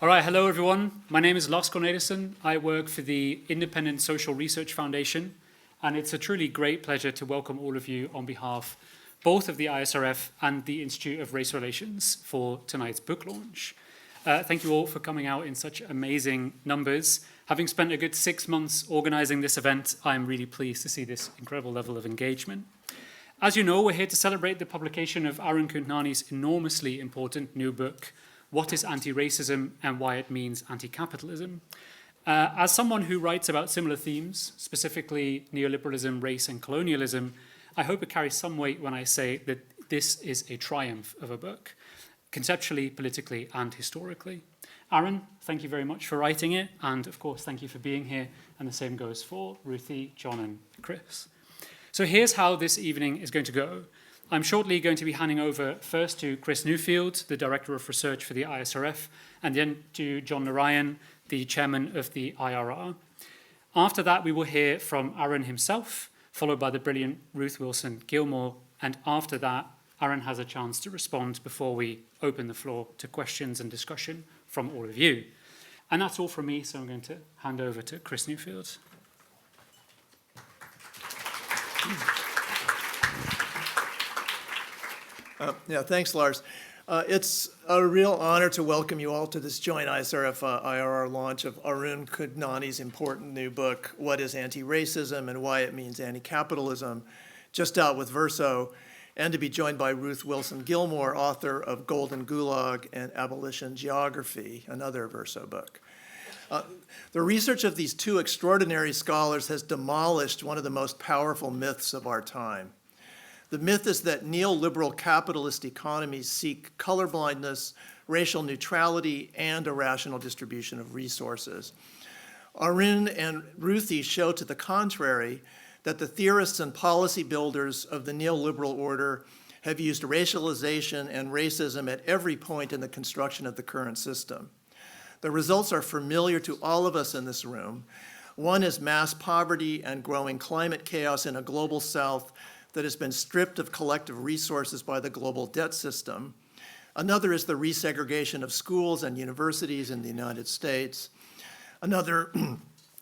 All right, hello everyone. My name is Lars Cornelissen. I work for the Independent Social Research Foundation, and it's a truly great pleasure to welcome all of you on behalf both of the ISRF and the Institute of Race Relations for tonight's book launch. Thank you all for coming out in such amazing numbers. Having spent a good 6 months organizing this event, I'm really pleased to see this incredible level of engagement. As you know, we're here to celebrate the publication of Arun Kundnani's enormously important new book, What is Antiracism and Why It Means Anticapitalism? As someone who writes about similar themes, specifically neoliberalism, race and colonialism, I hope it carries some weight when I say that this is a triumph of a book, conceptually, politically and historically. Arun, thank you very much for writing it, and of course thank you for being here, and the same goes for Ruthie, John and Chris. So here's how this evening is going to go. I'm shortly going to be handing over first to Chris Newfield, the Director of Research for the ISRF, and then to John Narayan, the Chairman of the IRR. After that, we will hear from Arun himself, followed by the brilliant Ruth Wilson Gilmore, and after that, Arun has a chance to respond before we open the floor to questions and discussion from all of you. And that's all from me, so I'm going to hand over to Chris Newfield. Thanks, Lars. It's a real honor to welcome you all to this joint ISRF IRR launch of Arun Kundnani's important new book, What is Antiracism and Why It Means Anticapitalism, just out with Verso, and to be joined by Ruth Wilson Gilmore, author of Golden Gulag and Abolition Geography, another Verso book. The research of these two extraordinary scholars has demolished one of the most powerful myths of our time. The myth is that neoliberal capitalist economies seek colorblindness, racial neutrality, and a rational distribution of resources. Arun and Ruthie show to the contrary that the theorists and policy builders of the neoliberal order have used racialization and racism at every point in the construction of the current system. The results are familiar to all of us in this room. One is mass poverty and growing climate chaos in a global South that has been stripped of collective resources by the global debt system. Another is the resegregation of schools and universities in the United States. Another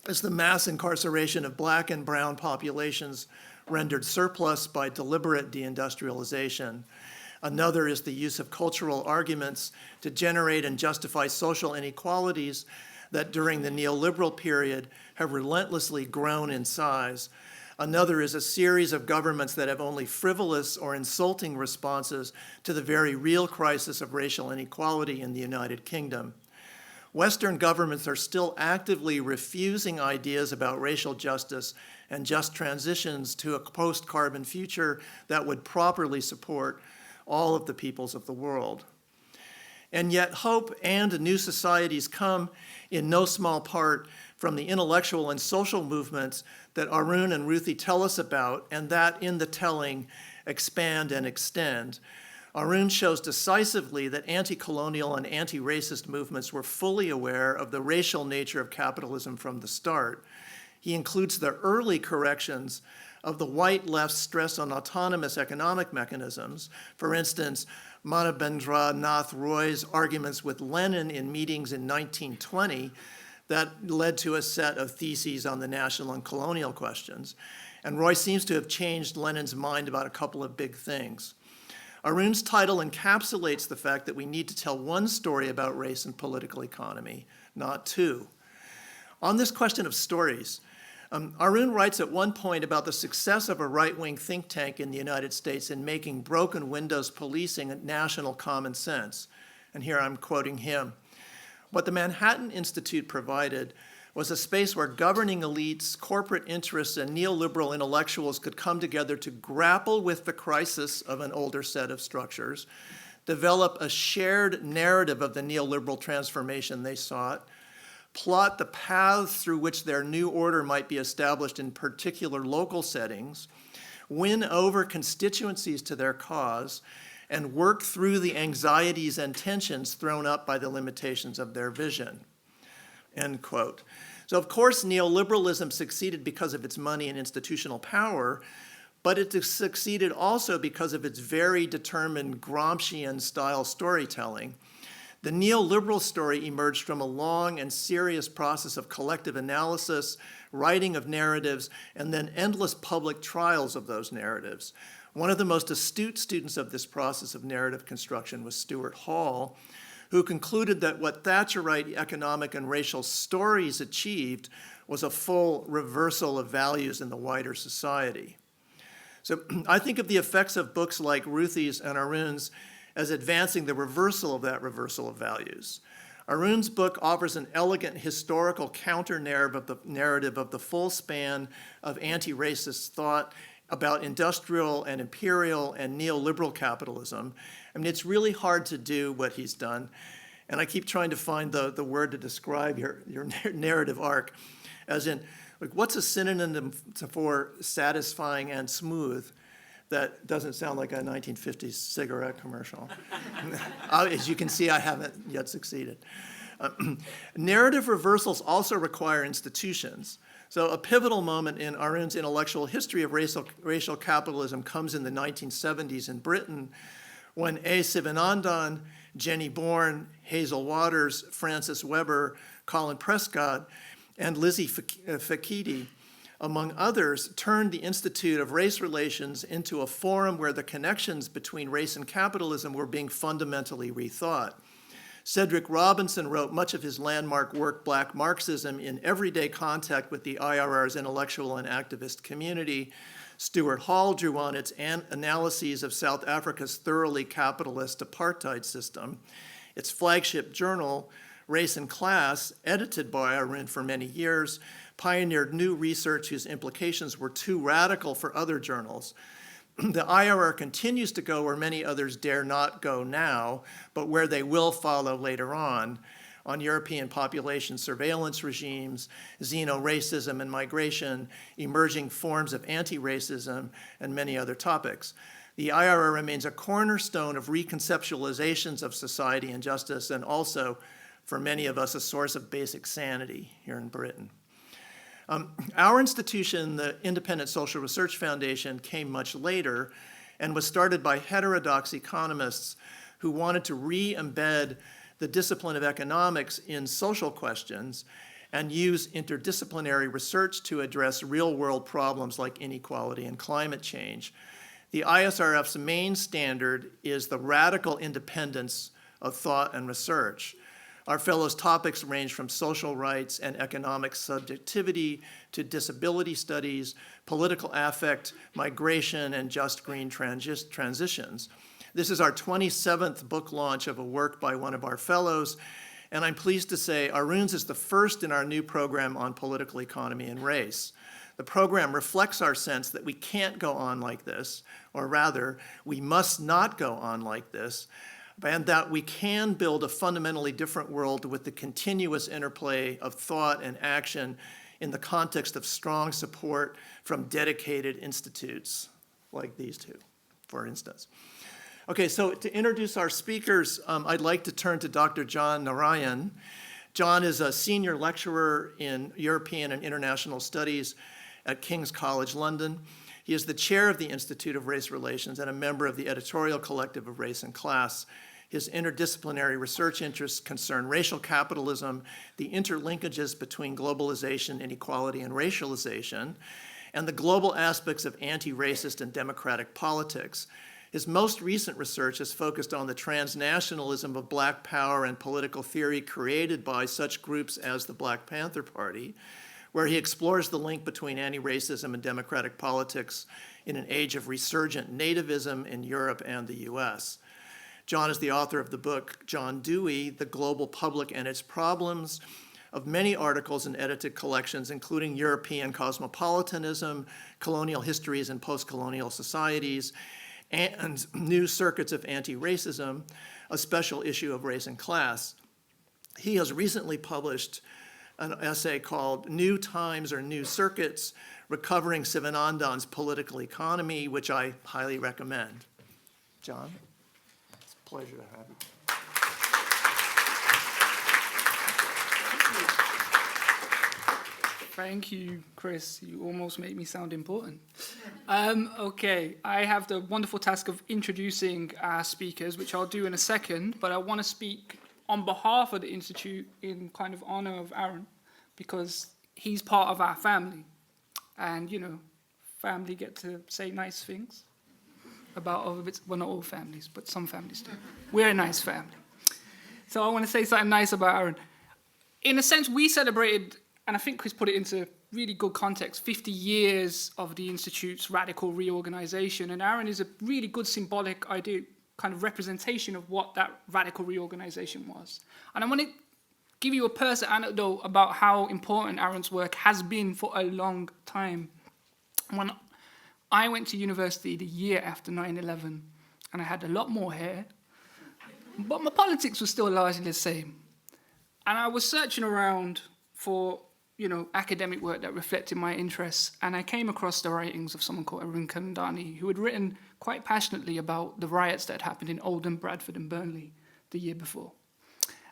is the mass incarceration of Black and brown populations rendered surplus by deliberate deindustrialization. Another is the use of cultural arguments to generate and justify social inequalities that during the neoliberal period have relentlessly grown in size. Another is a series of governments that have only frivolous or insulting responses to the very real crisis of racial inequality in the United Kingdom. Western governments are still actively refusing ideas about racial justice and just transitions to a post-carbon future that would properly support all of the peoples of the world. And yet hope and new societies come in no small part from the intellectual and social movements that Arun and Ruthie tell us about, and that in the telling expand and extend. Arun shows decisively that anti-colonial and anti-racist movements were fully aware of the racial nature of capitalism from the start. He includes the early corrections of the white left's stress on autonomous economic mechanisms. For instance, Manabendra Nath Roy's arguments with Lenin in meetings in 1920 that led to a set of theses on the national and colonial questions. And Roy seems to have changed Lenin's mind about a couple of big things. Arun's title encapsulates the fact that we need to tell one story about race and political economy, not two. On this question of stories, Arun writes at one point about the success of a right-wing think tank in the United States in making broken windows policing a national common sense. And here I'm quoting him. What the Manhattan Institute provided was a space where governing elites, corporate interests, and neoliberal intellectuals could come together to grapple with the crisis of an older set of structures, develop a shared narrative of the neoliberal transformation they sought, plot the paths through which their new order might be established in particular local settings, win over constituencies to their cause, and work through the anxieties and tensions thrown up by the limitations of their vision, end quote. So of course, neoliberalism succeeded because of its money and institutional power, but it succeeded also because of its very determined Gramscian-style storytelling. The neoliberal story emerged from a long and serious process of collective analysis, writing of narratives, and then endless public trials of those narratives. One of the most astute students of this process of narrative construction was Stuart Hall, who concluded that what Thatcherite economic and racial stories achieved was a full reversal of values in the wider society. So I think of the effects of books like Ruthie's and Arun's as advancing the reversal of that reversal of values. Arun's book offers an elegant historical counter-narrative of the full span of anti-racist thought about industrial and imperial and neoliberal capitalism. I mean, it's really hard to do what he's done. And I keep trying to find the word to describe your narrative arc, as in, like, what's a synonym for satisfying and smooth that doesn't sound like a 1950s cigarette commercial? As you can see, I haven't yet succeeded. Narrative reversals also require institutions. So a pivotal moment in Arun's intellectual history of racial capitalism comes in the 1970s in Britain, when A. Sivanandan, Jenny Bourne, Hazel Waters, Francis Weber, Colin Prescott, and Lizzie Fakidi, among others, turned the Institute of Race Relations into a forum where the connections between race and capitalism were being fundamentally rethought. Cedric Robinson wrote much of his landmark work, Black Marxism, in everyday contact with the IRR's intellectual and activist community. Stuart Hall drew on its analyses of South Africa's thoroughly capitalist apartheid system. Its flagship journal, Race and Class, edited by Arun for many years, pioneered new research whose implications were too radical for other journals. The IRR continues to go where many others dare not go now, but where they will follow later on European population surveillance regimes, xeno-racism and migration, emerging forms of anti-racism, and many other topics. The IRR remains a cornerstone of reconceptualizations of society and justice, and also, for many of us, a source of basic sanity here in Britain. Our institution, the Independent Social Research Foundation, came much later and was started by heterodox economists who wanted to re-embed the discipline of economics in social questions and use interdisciplinary research to address real-world problems like inequality and climate change. The ISRF's main standard is the radical independence of thought and research. Our fellows' topics range from social rights and economic subjectivity to disability studies, political affect, migration, and just green transitions. This is our 27th book launch of a work by one of our fellows, and I'm pleased to say Arun's is the first in our new program on political economy and race. The program reflects our sense that we can't go on like this, or rather, we must not go on like this, and that we can build a fundamentally different world with the continuous interplay of thought and action in the context of strong support from dedicated institutes like these two, for instance. Okay, so to introduce our speakers, I'd like to turn to Dr. John Narayan. John is a senior lecturer in European and International Studies at King's College London. He is the chair of the Institute of Race Relations and a member of the editorial collective of Race and Class. His interdisciplinary research interests concern racial capitalism, the interlinkages between globalization, inequality, and racialization, and the global aspects of anti-racist and democratic politics. His most recent research has focused on the transnationalism of Black power and political theory created by such groups as the Black Panther Party, where he explores the link between anti-racism and democratic politics in an age of resurgent nativism in Europe and the US. John is the author of the book, John Dewey, The Global Public and Its Problems, of many articles and edited collections, including European Cosmopolitanism, Colonial Histories and Post-Colonial Societies, and New Circuits of Anti-Racism, a special issue of Race and Class. He has recently published an essay called New Times or New Circuits, Recovering Sivanandan's Political Economy, which I highly recommend. John? It's a pleasure to have you. Thank you, Chris. You almost make me sound important. Okay, I have the wonderful task of introducing our speakers, which I'll do in a second, but I want to speak on behalf of the Institute in kind of honor of Arun, because he's part of our family. And, you know, family get to say nice things about other bits. Well, not all families, but some families do. We're a nice family. So I want to say something nice about Arun. In a sense, we celebrated, and I think Chris put it into really good context, 50 years of the Institute's radical reorganization. And Arun is a really good symbolic idea, kind of representation of what that radical reorganization was. And I want to give you a personal anecdote about how important Arun's work has been for a long time. When I went to university the year after 9/11, and I had a lot more hair, but my politics was still largely the same. And I was searching around for, you know, academic work that reflected my interests, and I came across the writings of someone called Arun Kundnani, who had written quite passionately about the riots that had happened in Oldham, Bradford, and Burnley the year before.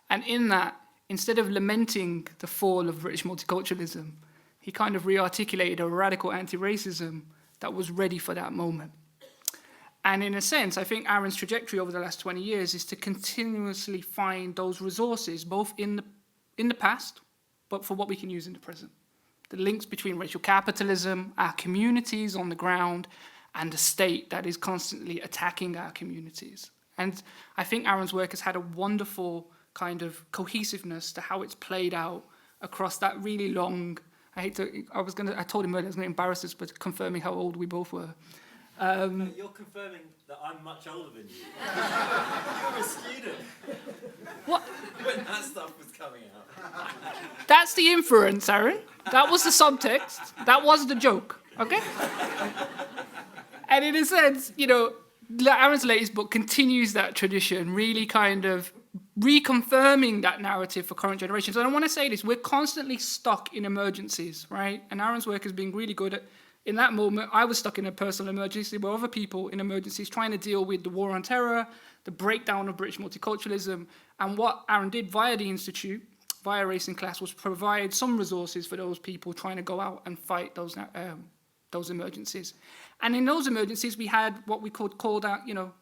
And in that, instead of lamenting the fall of British multiculturalism, he kind of re-articulated a radical anti-racism that was ready for that moment. And in a sense, I think Arun's trajectory over the last 20 years is to continuously find those resources, both in the past, but for what we can use in the present. The links between racial capitalism, our communities on the ground, and the state that is constantly attacking our communities. And I think Arun's work has had a wonderful kind of cohesiveness to how it's played out across that really long, I told him earlier I was going to embarrass us, but confirming how old we both were. No, you're confirming that I'm much older than you. You're a student. What? When that stuff was coming out. That's the inference, Arun. That was the subtext. That was the joke, okay? And in a sense, you know, Arun's latest book continues that tradition, really kind of reconfirming that narrative for current generations. And I want to say this, we're constantly stuck in emergencies, right? And Arun's work has been really good at, in that moment, I was stuck in a personal emergency where other people in emergencies trying to deal with the war on terror, the breakdown of British multiculturalism, and what Arun did via the Institute, via Race and Class, was provide some resources for those people trying to go out and fight those emergencies. And in those emergencies, we had what we called out, you know,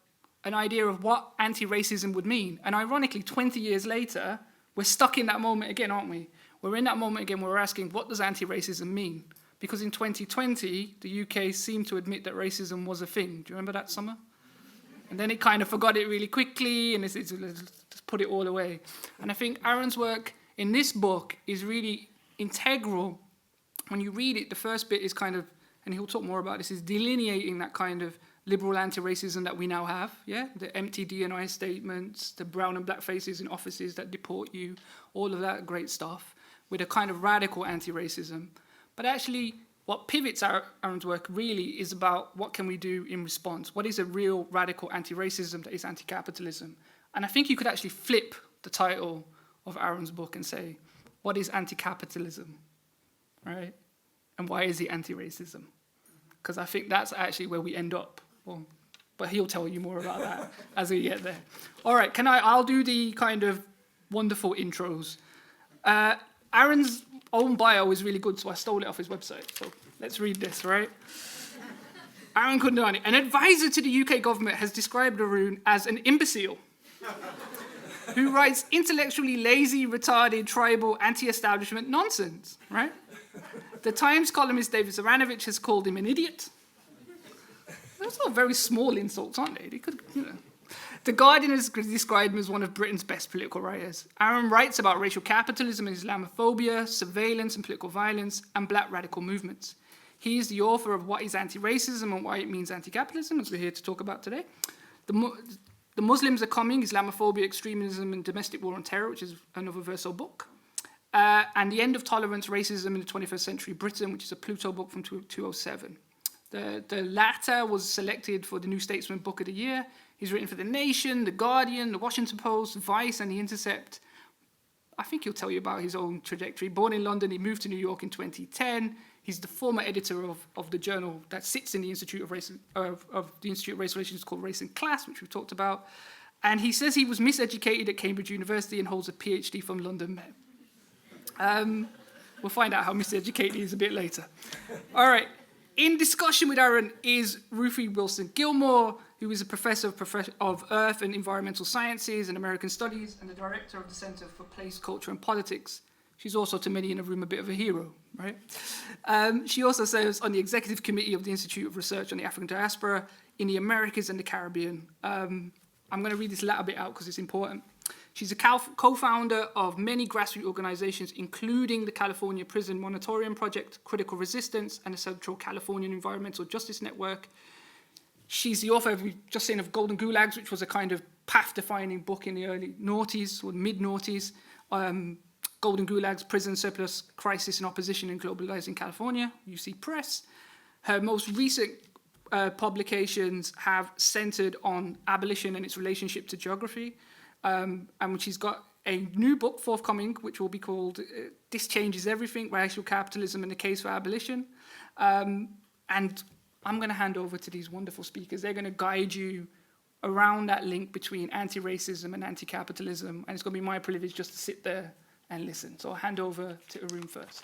an idea of what anti-racism would mean. And ironically, 20 years later, we're stuck in that moment again, aren't we? We're in that moment again where we're asking, what does anti-racism mean? Because in 2020, the UK seemed to admit that racism was a thing. Do you remember that summer? And then it kind of forgot it really quickly, and it's just put it all away. And I think Arun's work in this book is really integral. When you read it, the first bit is kind of, and he'll talk more about this, is delineating that kind of liberal anti-racism that we now have, yeah? The empty D&I statements, the brown and black faces in offices that deport you, all of that great stuff, with a kind of radical anti-racism. But actually, what pivots Arun's work really is about what can we do in response? What is a real radical anti-racism that is anti-capitalism? And I think you could actually flip the title of Arun's book and say, what is anti-capitalism, right? And why is it anti-racism? Because I think that's actually where we end up. Well, but he'll tell you more about that as we get there. All right, I'll do the kind of wonderful intros. Arun's own bio is really good, so I stole it off his website. So let's read this, right? Arun Kundnani, an advisor to the UK government, has described Arun as an imbecile who writes intellectually lazy, retarded, tribal, anti-establishment nonsense, right? The Times columnist David Zaranovich has called him an idiot. Those are very small insults, aren't they? They could, you know. The Guardian has described him as one of Britain's best political writers. Arun writes about racial capitalism and Islamophobia, surveillance and political violence, and black radical movements. He is the author of What is Antiracism and Why It Means Anticapitalism, as we're here to talk about today. The Muslims Are Coming, Islamophobia, Extremism, and Domestic War on Terror, which is another Verso book. And The End of Tolerance, Racism in the 21st Century Britain, which is a Pluto book from 2007. The latter was selected for the New Statesman Book of the Year. He's written for The Nation, The Guardian, The Washington Post, Vice, and The Intercept. I think he'll tell you about his own trajectory. Born in London, he moved to New York in 2010. He's the former editor of the journal that sits in the Institute of Race Relations called Race and Class, which we've talked about. And he says he was miseducated at Cambridge University and holds a PhD from London Met. We'll find out how miseducated he is a bit later. All right. In discussion with Arun is Ruth Wilson Gilmore, who is a professor of Earth and Environmental Sciences and American Studies and the director of the Center for Place, Culture and Politics. She's also, to many in the room, a bit of a hero, right? She also serves on the executive committee of the Institute of Research on the African Diaspora in the Americas and the Caribbean. I'm going to read this latter bit out because it's important. She's a co-founder of many grassroots organizations, including the California Prison Moratorium Project, Critical Resistance, and the Central Californian Environmental Justice Network. She's the author, we've just seen, of Golden Gulags, which was a kind of path-defining book in the early noughties, or mid-noughties. Golden Gulags, Prison Surplus, Crisis and Opposition in Globalizing California, UC Press. Her most recent publications have centered on abolition and its relationship to geography. And she's got a new book forthcoming, which will be called This Changes Everything, Racial Capitalism and the Case for Abolition. And I'm going to hand over to these wonderful speakers. They're going to guide you around that link between anti-racism and anti-capitalism. And it's going to be my privilege just to sit there and listen. So I'll hand over to Arun first.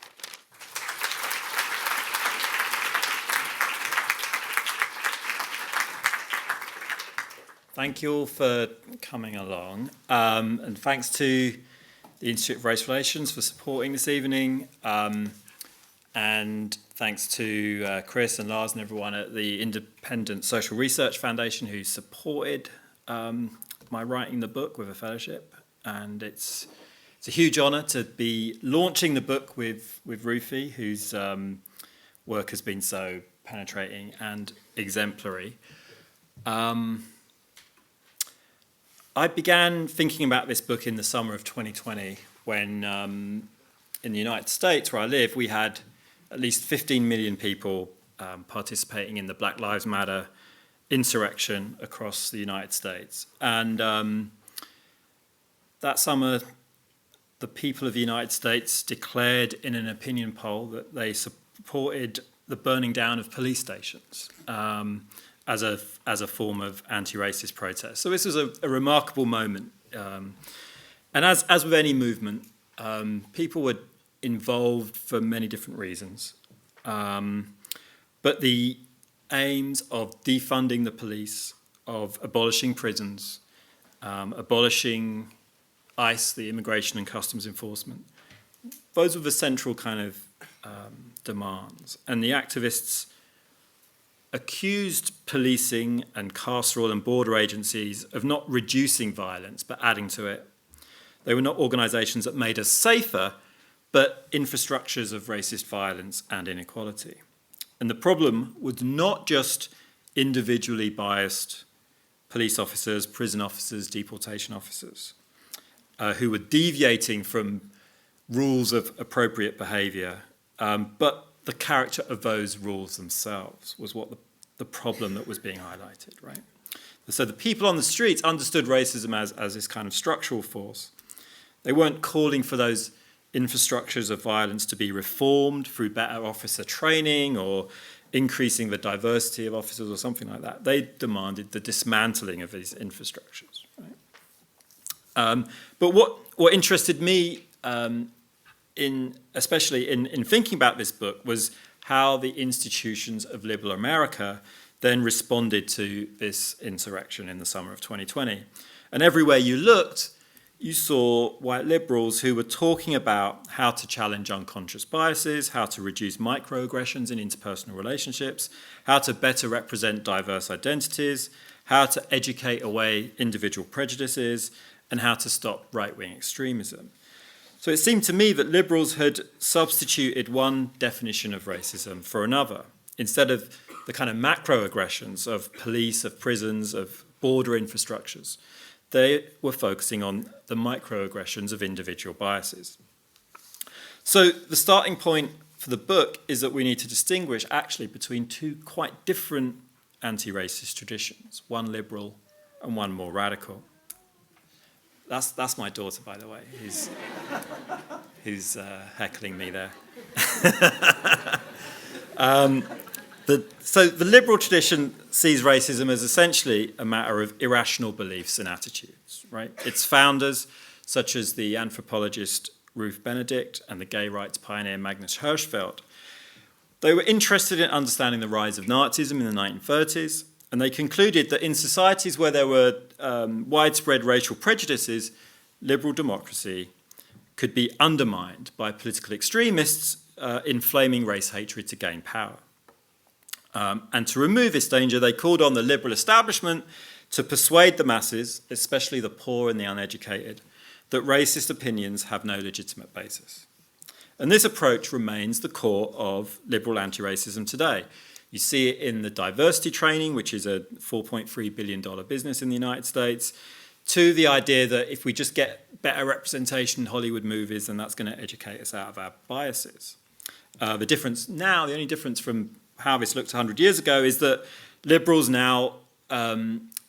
Thank you all for coming along, and thanks to the Institute of Race Relations for supporting this evening, and thanks to Chris and Lars and everyone at the Independent Social Research Foundation who supported my writing the book with a fellowship. And it's a huge honour to be launching the book with Ruthie, whose work has been so penetrating and exemplary. I began thinking about this book in the summer of 2020 when in the United States, where I live, we had at least 15 million people participating in the Black Lives Matter insurrection across the United States. And that summer, the people of the United States declared in an opinion poll that they supported the burning down of police stations. As a form of anti-racist protest. So this was a remarkable moment. And as with any movement, people were involved for many different reasons. But the aims of defunding the police, of abolishing prisons, abolishing ICE, the Immigration and Customs Enforcement, those were the central kind of demands. And the activists accused policing and carceral and border agencies of not reducing violence but adding to it. They were not organisations that made us safer, but infrastructures of racist violence and inequality. And the problem was not just individually biased police officers, prison officers, deportation officers, who were deviating from rules of appropriate behaviour, but the character of those rules themselves was what the problem that was being highlighted, right? So the people on the streets understood racism as this kind of structural force. They weren't calling for those infrastructures of violence to be reformed through better officer training or increasing the diversity of officers or something like that. They demanded the dismantling of these infrastructures, right? But what interested me especially in thinking about this book was how the institutions of liberal America then responded to this insurrection in the summer of 2020. And everywhere you looked, you saw white liberals who were talking about how to challenge unconscious biases, how to reduce microaggressions in interpersonal relationships, how to better represent diverse identities, how to educate away individual prejudices, and how to stop right-wing extremism. So it seemed to me that liberals had substituted one definition of racism for another. Instead of the kind of macroaggressions of police, of prisons, of border infrastructures, they were focusing on the microaggressions of individual biases. So the starting point for the book is that we need to distinguish actually between two quite different anti-racist traditions, one liberal and one more radical. That's my daughter, by the way, who's heckling me there. So the liberal tradition sees racism as essentially a matter of irrational beliefs and attitudes, right? Its founders, such as the anthropologist Ruth Benedict and the gay rights pioneer Magnus Hirschfeld, They were interested in understanding the rise of Nazism in the 1930s, and they concluded that in societies where there were widespread racial prejudices, liberal democracy could be undermined by political extremists inflaming race hatred to gain power. And to remove this danger, they called on the liberal establishment to persuade the masses, especially the poor and the uneducated, that racist opinions have no legitimate basis. And this approach remains the core of liberal anti-racism today. You see it in the diversity training, which is a $4.3 billion business in the United States, to the idea that if we just get better representation in Hollywood movies, then that's going to educate us out of our biases. The difference now, the only difference from how this looked 100 years ago, is that liberals now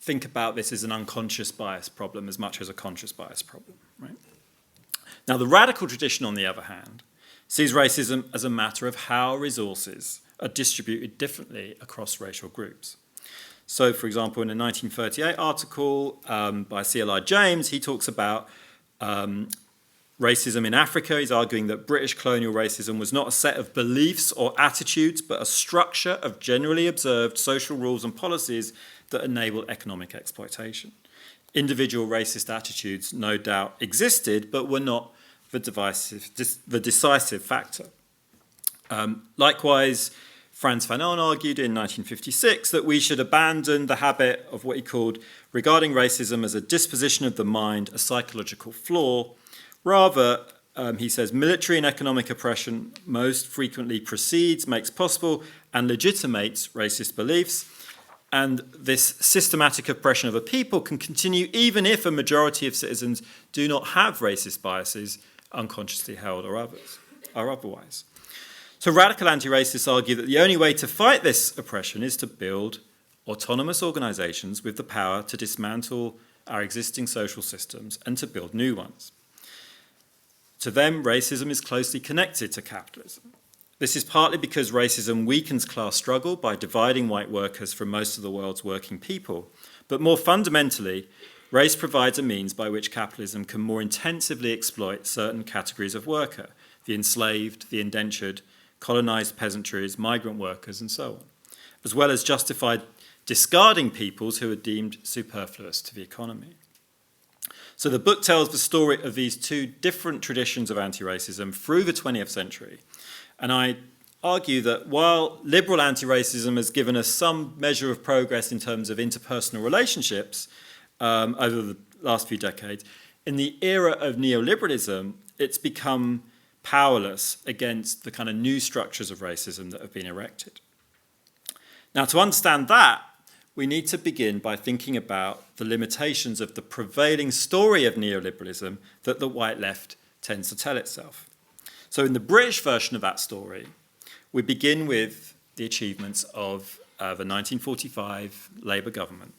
think about this as an unconscious bias problem as much as a conscious bias problem. Right? Now, the radical tradition, on the other hand, sees racism as a matter of how resources are distributed differently across racial groups. So, for example, in a 1938 article by C.L.I. James, he talks about racism in Africa. He's arguing that British colonial racism was not a set of beliefs or attitudes, but a structure of generally observed social rules and policies that enable economic exploitation. Individual racist attitudes no doubt existed, but were not the decisive factor. Likewise, Frans Fanon argued in 1956 that we should abandon the habit of what he called regarding racism as a disposition of the mind, a psychological flaw. Rather, he says, military and economic oppression most frequently precedes, makes possible, and legitimates racist beliefs. And this systematic oppression of a people can continue even if a majority of citizens do not have racist biases, unconsciously held or otherwise. So radical anti-racists argue that the only way to fight this oppression is to build autonomous organisations with the power to dismantle our existing social systems and to build new ones. To them, racism is closely connected to capitalism. This is partly because racism weakens class struggle by dividing white workers from most of the world's working people. But more fundamentally, race provides a means by which capitalism can more intensively exploit certain categories of worker, the enslaved, the indentured, colonised peasantries, migrant workers, and so on, as well as justify discarding peoples who are deemed superfluous to the economy. So the book tells the story of these two different traditions of anti-racism through the 20th century. And I argue that while liberal anti-racism has given us some measure of progress in terms of interpersonal relationships over the last few decades, in the era of neoliberalism, it's become powerless against the kind of new structures of racism that have been erected. Now, to understand that, we need to begin by thinking about the limitations of the prevailing story of neoliberalism that the white left tends to tell itself. So in the British version of that story, we begin with the achievements of the 1945 Labour government.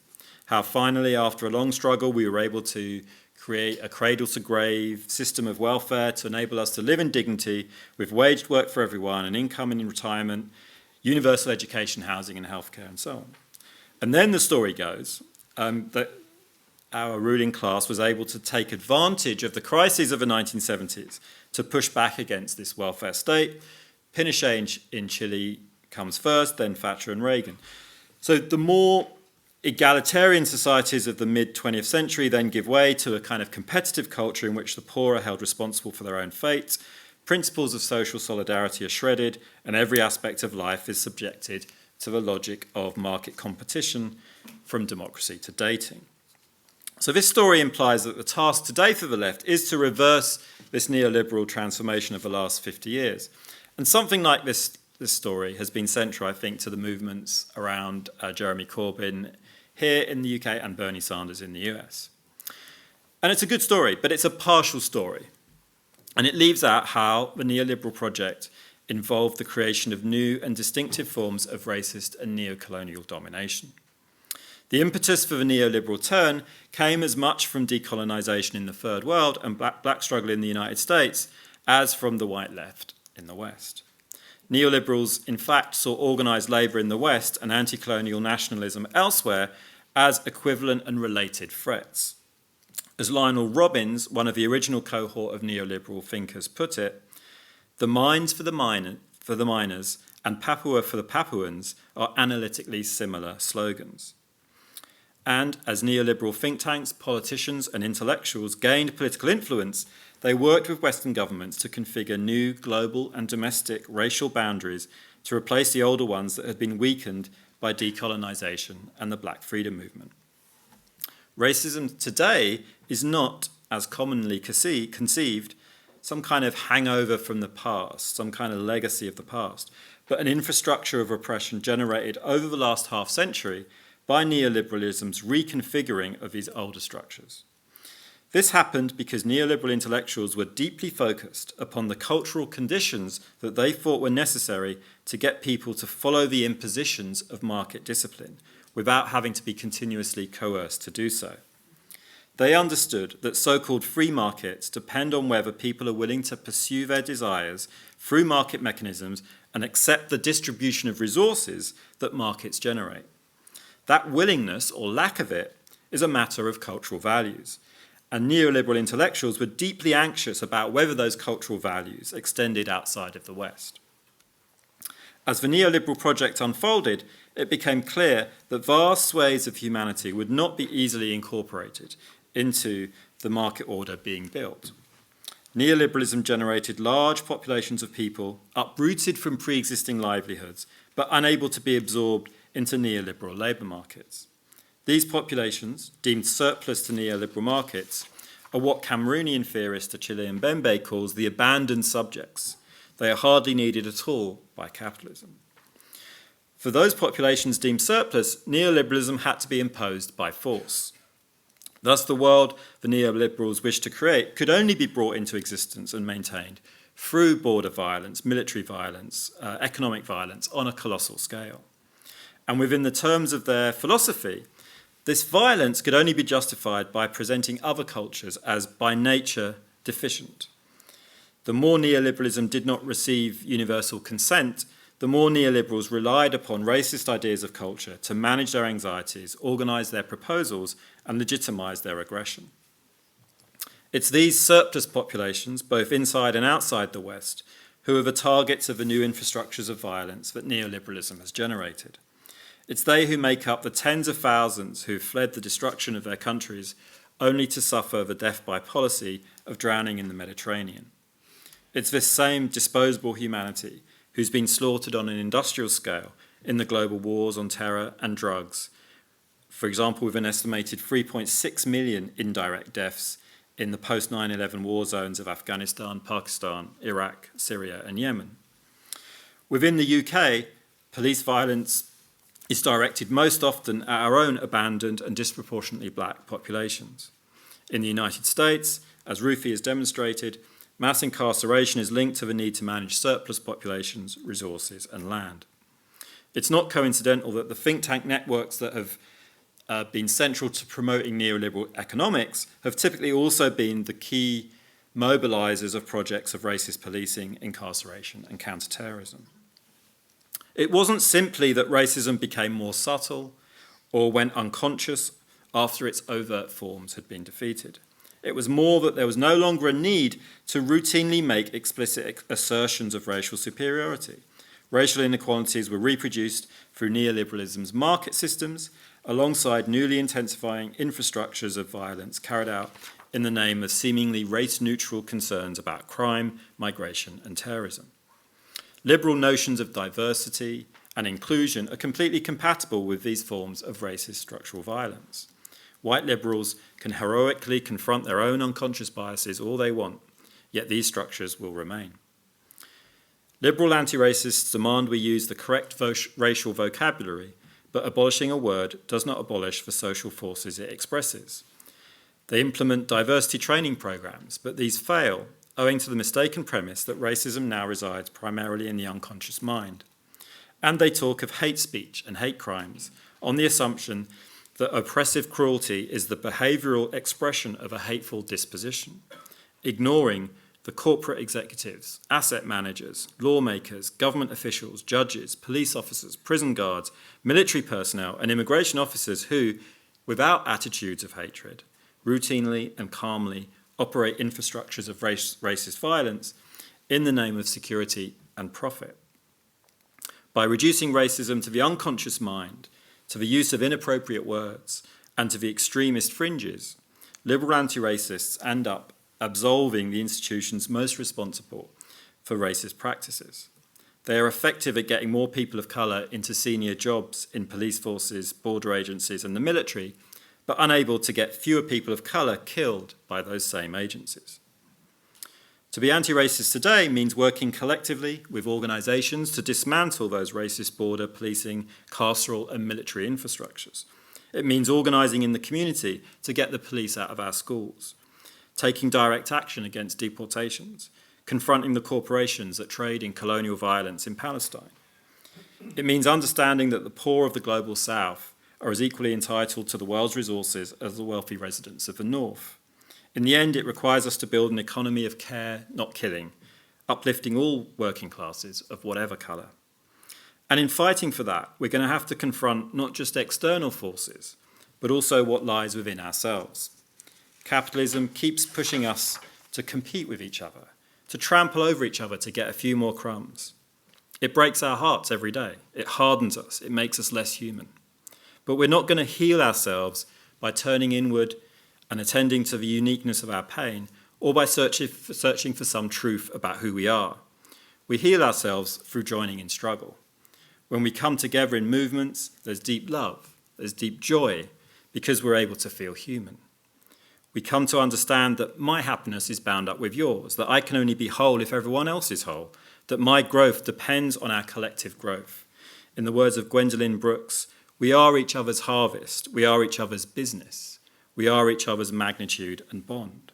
How finally, after a long struggle, we were able to create a cradle-to-grave system of welfare to enable us to live in dignity with waged work for everyone, an income in retirement, universal education, housing and healthcare, and so on. And then the story goes that our ruling class was able to take advantage of the crises of the 1970s to push back against this welfare state. Pinochet in Chile comes first, then Thatcher and Reagan. So the more egalitarian societies of the mid-20th century then give way to a kind of competitive culture in which the poor are held responsible for their own fate. Principles of social solidarity are shredded, and every aspect of life is subjected to the logic of market competition, from democracy to dating. So this story implies that the task today for the left is to reverse this neoliberal transformation of the last 50 years. And something like this story has been central, I think, to the movements around Jeremy Corbyn here in the UK and Bernie Sanders in the US. And it's a good story, but it's a partial story. And it leaves out how the neoliberal project involved the creation of new and distinctive forms of racist and neo-colonial domination. The impetus for the neoliberal turn came as much from decolonisation in the Third World and black struggle in the United States as from the white left in the West. Neoliberals, in fact, saw organised labour in the West and anti-colonial nationalism elsewhere as equivalent and related threats. As Lionel Robbins, one of the original cohort of neoliberal thinkers, put it, the mines for the miners and Papua for the Papuans are analytically similar slogans. And as neoliberal think tanks, politicians, and intellectuals gained political influence, they worked with Western governments to configure new global and domestic racial boundaries to replace the older ones that had been weakened by decolonisation and the Black Freedom Movement. Racism today is not, as commonly conceived, some kind of hangover from the past, some kind of legacy of the past, but an infrastructure of repression generated over the last half century by neoliberalism's reconfiguring of these older structures. This happened because neoliberal intellectuals were deeply focused upon the cultural conditions that they thought were necessary to get people to follow the impositions of market discipline without having to be continuously coerced to do so. They understood that so-called free markets depend on whether people are willing to pursue their desires through market mechanisms and accept the distribution of resources that markets generate. That willingness, or lack of it, is a matter of cultural values. And neoliberal intellectuals were deeply anxious about whether those cultural values extended outside of the West. As the neoliberal project unfolded, it became clear that vast swathes of humanity would not be easily incorporated into the market order being built. Neoliberalism generated large populations of people uprooted from pre-existing livelihoods, but unable to be absorbed into neoliberal labour markets. These populations, deemed surplus to neoliberal markets, are what Cameroonian theorist Achille Mbembe calls the abandoned subjects. They are hardly needed at all by capitalism. For those populations deemed surplus, neoliberalism had to be imposed by force. Thus, the world the neoliberals wished to create could only be brought into existence and maintained through border violence, military violence, economic violence on a colossal scale. And within the terms of their philosophy, this violence could only be justified by presenting other cultures as by nature deficient. The more neoliberalism did not receive universal consent, the more neoliberals relied upon racist ideas of culture to manage their anxieties, organise their proposals, and legitimise their aggression. It's these surplus populations, both inside and outside the West, who are the targets of the new infrastructures of violence that neoliberalism has generated. It's they who make up the tens of thousands who fled the destruction of their countries only to suffer the death by policy of drowning in the Mediterranean. It's this same disposable humanity who's been slaughtered on an industrial scale in the global wars on terror and drugs, for example, with an estimated 3.6 million indirect deaths in the post-9/11 war zones of Afghanistan, Pakistan, Iraq, Syria, and Yemen. Within the UK, police violence is directed most often at our own abandoned and disproportionately black populations. In the United States, as Ruthie has demonstrated, mass incarceration is linked to the need to manage surplus populations, resources, and land. It's not coincidental that the think tank networks that have been central to promoting neoliberal economics have typically also been the key mobilisers of projects of racist policing, incarceration, and counter-terrorism. It wasn't simply that racism became more subtle or went unconscious after its overt forms had been defeated. It was more that there was no longer a need to routinely make explicit assertions of racial superiority. Racial inequalities were reproduced through neoliberalism's market systems, alongside newly intensifying infrastructures of violence carried out in the name of seemingly race-neutral concerns about crime, migration, and terrorism. Liberal notions of diversity and inclusion are completely compatible with these forms of racist structural violence. White liberals can heroically confront their own unconscious biases all they want, yet these structures will remain. Liberal anti-racists demand we use the correct racial vocabulary, but abolishing a word does not abolish the social forces it expresses. They implement diversity training programs, but these fail owing to the mistaken premise that racism now resides primarily in the unconscious mind. And they talk of hate speech and hate crimes on the assumption that oppressive cruelty is the behavioural expression of a hateful disposition, ignoring the corporate executives, asset managers, lawmakers, government officials, judges, police officers, prison guards, military personnel, and immigration officers who, without attitudes of hatred, routinely and calmly operate infrastructures of racist violence in the name of security and profit. by reducing racism to the unconscious mind, to the use of inappropriate words, and to the extremist fringes, liberal anti-racists end up absolving the institutions most responsible for racist practices. They are effective at getting more people of colour into senior jobs in police forces, border agencies and the military, but unable to get fewer people of colour killed by those same agencies. To be anti-racist today means working collectively with organisations to dismantle those racist border, policing, carceral and military infrastructures. It means organising in the community to get the police out of our schools, taking direct action against deportations, confronting the corporations that trade in colonial violence in Palestine. It means understanding that the poor of the global south are as equally entitled to the world's resources as the wealthy residents of the north. In the end, it requires us to build an economy of care, not killing, uplifting all working classes of whatever colour. And in fighting for that, we're going to have to confront not just external forces, but also what lies within ourselves. Capitalism keeps pushing us to compete with each other, to trample over each other to get a few more crumbs. It breaks our hearts every day. It hardens us. It makes us less human. But we're not going to heal ourselves by turning inward and attending to the uniqueness of our pain, or by searching for some truth about who we are. We heal ourselves through joining in struggle. When we come together in movements, there's deep love, there's deep joy, because we're able to feel human. We come to understand that my happiness is bound up with yours, that I can only be whole if everyone else is whole, that my growth depends on our collective growth. In the words of Gwendolyn Brooks, we are each other's harvest, we are each other's business, we are each other's magnitude and bond.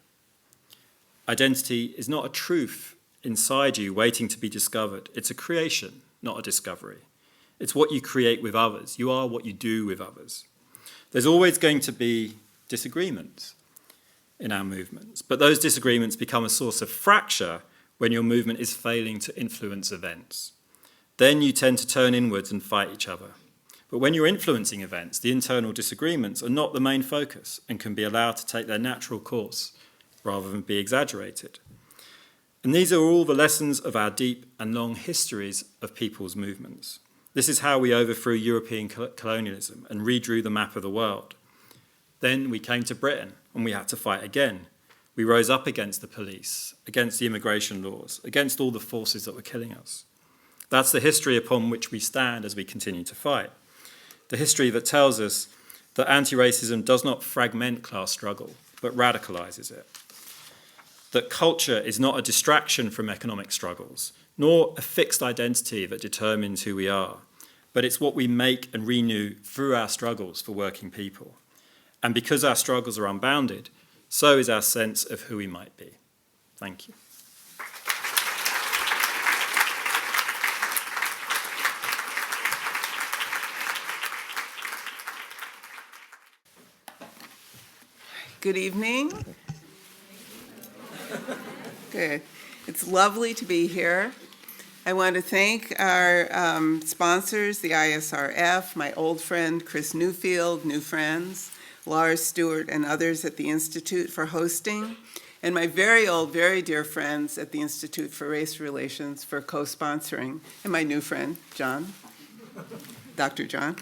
Identity is not a truth inside you waiting to be discovered. It's a creation, not a discovery. It's what you create with others. You are what you do with others. There's always going to be disagreements in our movements, but those disagreements become a source of fracture when your movement is failing to influence events. Then you tend to turn inwards and fight each other. But when you're influencing events, the internal disagreements are not the main focus and can be allowed to take their natural course rather than be exaggerated. And these are all the lessons of our deep and long histories of people's movements. This is how we overthrew European colonialism and redrew the map of the world. Then we came to Britain and we had to fight again. We rose up against the police, against the immigration laws, against all the forces that were killing us. That's the history upon which we stand as we continue to fight. The history that tells us that anti-racism does not fragment class struggle, but radicalises it. That culture is not a distraction from economic struggles, nor a fixed identity that determines who we are, but it's what we make and renew through our struggles for working people. And because our struggles are unbounded, so is our sense of who we might be. Thank you. Good evening. Good. It's lovely to be here. I want to thank our sponsors, the ISRF, my old friend Chris Newfield, new friends, Lars Stewart, and others at the Institute for hosting, and my very old, very dear friends at the Institute for Race Relations for co-sponsoring, and my new friend, John, Dr. John.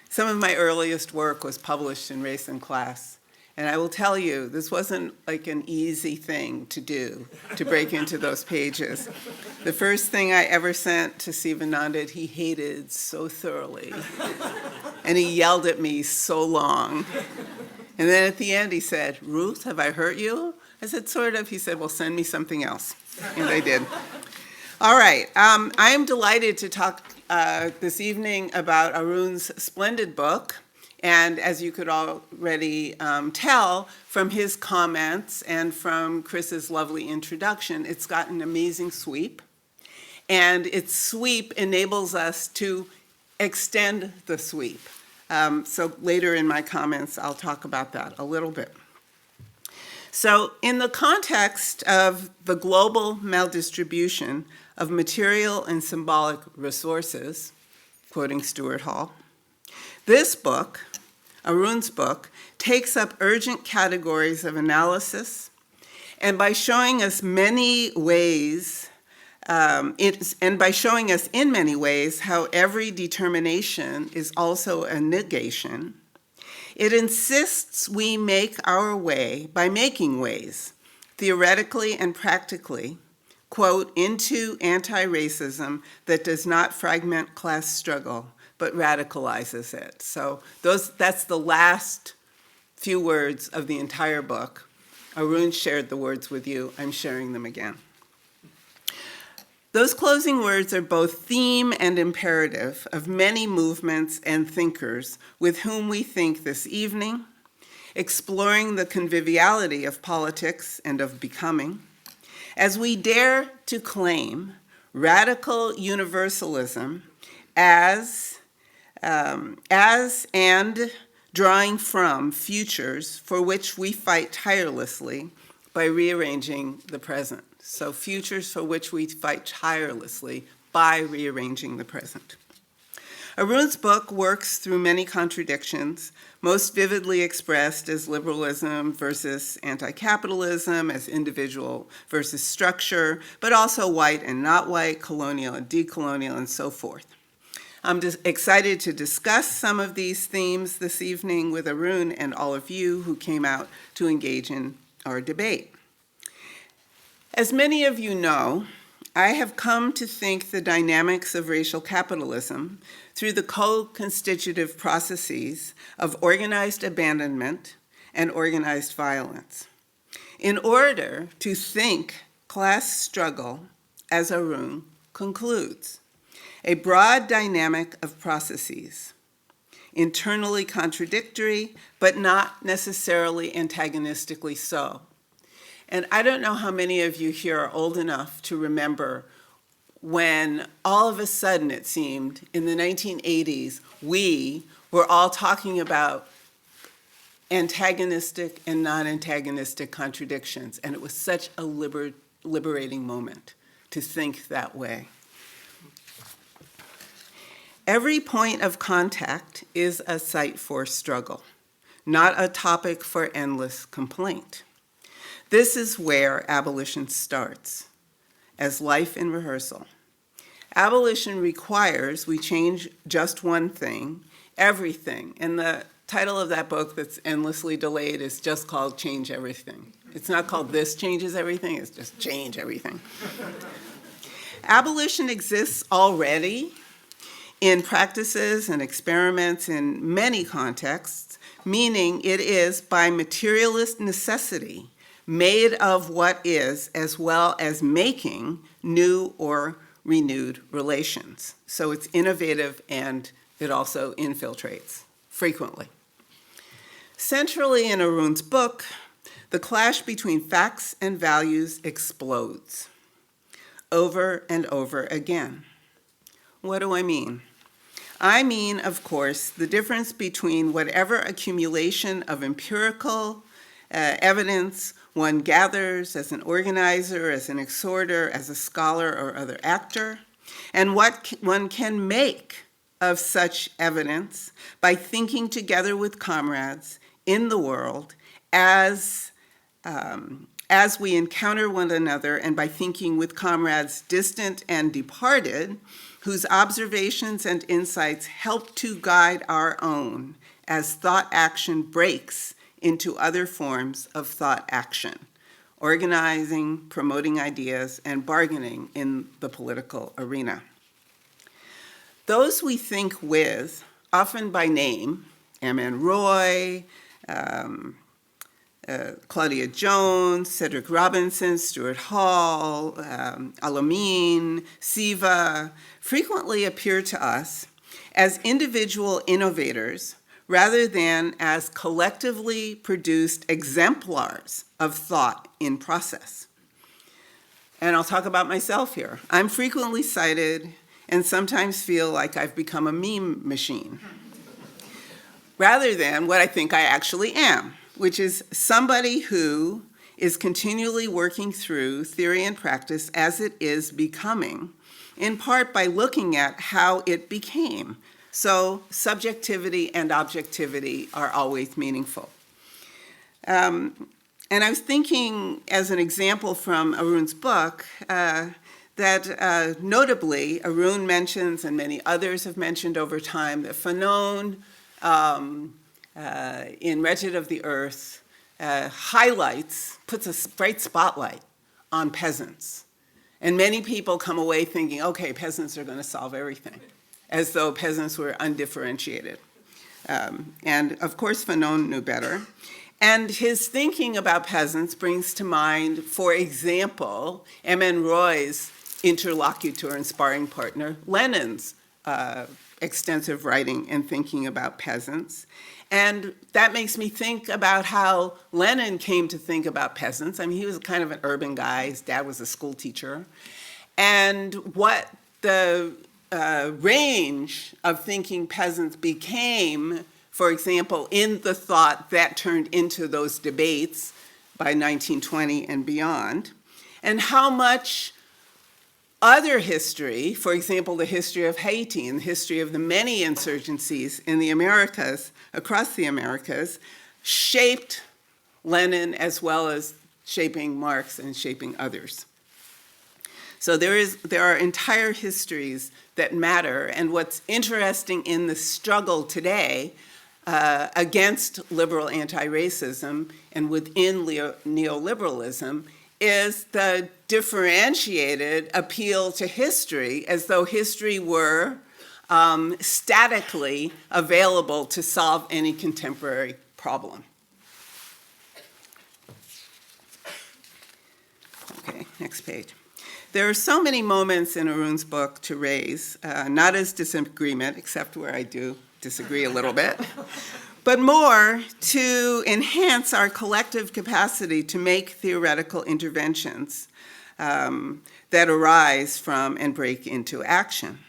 Some of my earliest work was published in Race and Class. And I will tell you, this wasn't like an easy thing to do, to break into those pages. The first thing I ever sent to Sivananda, he hated so thoroughly. And he yelled at me so long. And then at the end he said, "Ruth, have I hurt you?" I said, "Sort of." He said, "Well, send me something else." And I did. All right, I am delighted to talk this evening about Arun's splendid book. And as you could already tell from his comments and from Chris's lovely introduction, it's got an amazing sweep. And its sweep enables us to extend the sweep. So later in my comments, I'll talk about that a little bit. So in the context of the global maldistribution of material and symbolic resources, quoting Stuart Hall, this book, Arun's book, takes up urgent categories of analysis, and by showing us many ways and by showing us in many ways how every determination is also a negation, it insists we make our way by making ways, theoretically and practically, quote, into anti-racism that does not fragment class struggle, but radicalizes it. So that's the last few words of the entire book. Arun shared the words with you. I'm sharing them again. Those closing words are both theme and imperative of many movements and thinkers with whom we think this evening, exploring the conviviality of politics and of becoming, as we dare to claim radical universalism as and drawing from futures for which we fight tirelessly by rearranging the present. So futures for which we fight tirelessly by rearranging the present. Arun's book works through many contradictions, most vividly expressed as liberalism versus anti-capitalism, as individual versus structure, but also white and not white, colonial and decolonial, and so forth. I'm just excited to discuss some of these themes this evening with Arun and all of you who came out to engage in our debate. As many of you know, I have come to think the dynamics of racial capitalism through the co-constitutive processes of organized abandonment and organized violence. In order to think class struggle, as Arun concludes, a broad dynamic of processes, internally contradictory, but not necessarily antagonistically so. And I don't know how many of you here are old enough to remember when all of a sudden it seemed in the 1980s, we were all talking about antagonistic and non-antagonistic contradictions. And it was such a liberating moment to think that way. Every point of contact is a site for struggle, not a topic for endless complaint. This is where abolition starts, as life in rehearsal. Abolition requires we change just one thing, everything. And the title of that book that's endlessly delayed is just called Change Everything. It's not called This Changes Everything, it's just Change Everything. Abolition exists already in practices and experiments in many contexts, meaning it is by materialist necessity made of what is, as well as making new or renewed relations. So it's innovative and it also infiltrates frequently. Centrally in Arun's book, the clash between facts and values explodes over and over again. What do I mean? I mean, of course, the difference between whatever accumulation of empirical evidence one gathers as an organizer, as an exhorter, as a scholar or other actor, and what one can make of such evidence by thinking together with comrades in the world as we encounter one another, and by thinking with comrades distant and departed, whose observations and insights help to guide our own as thought action breaks into other forms of thought action, organizing, promoting ideas, and bargaining in the political arena. Those we think with, often by name, M.N. Roy, Claudia Jones, Cedric Robinson, Stuart Hall, Alameen, Siva, frequently appear to us as individual innovators rather than as collectively produced exemplars of thought in process. And I'll talk about myself here. I'm frequently cited and sometimes feel like I've become a meme machine, rather than what I think I actually am, which is somebody who is continually working through theory and practice as it is becoming, in part by looking at how it became. So subjectivity and objectivity are always meaningful. And I was thinking, as an example from Arun's book, that notably Arun mentions, and many others have mentioned over time, that Fanon in Wretched of the Earth puts a bright spotlight on peasants. And many people come away thinking, okay, peasants are going to solve everything, as though peasants were undifferentiated. And of course, Fanon knew better. And his thinking about peasants brings to mind, for example, M.N. Roy's interlocutor and sparring partner, Lenin's extensive writing and thinking about peasants. And that makes me think about how Lenin came to think about peasants. I mean, he was kind of an urban guy. His dad was a school teacher. And what the range of thinking peasants became, for example, in the thought that turned into those debates by 1920 and beyond, and how much other history, for example, the history of Haiti and the history of the many insurgencies in the Americas, across the Americas, shaped Lenin as well as shaping Marx and shaping others. So there are entire histories that matter, and what's interesting in the struggle today against liberal anti-racism and within neoliberalism is the differentiated appeal to history, as though history were statically available to solve any contemporary problem. Okay, next page. There are so many moments in Arun's book to raise, not as disagreement, except where I do disagree a little bit, but more to enhance our collective capacity to make theoretical interventions that arise from and break into action.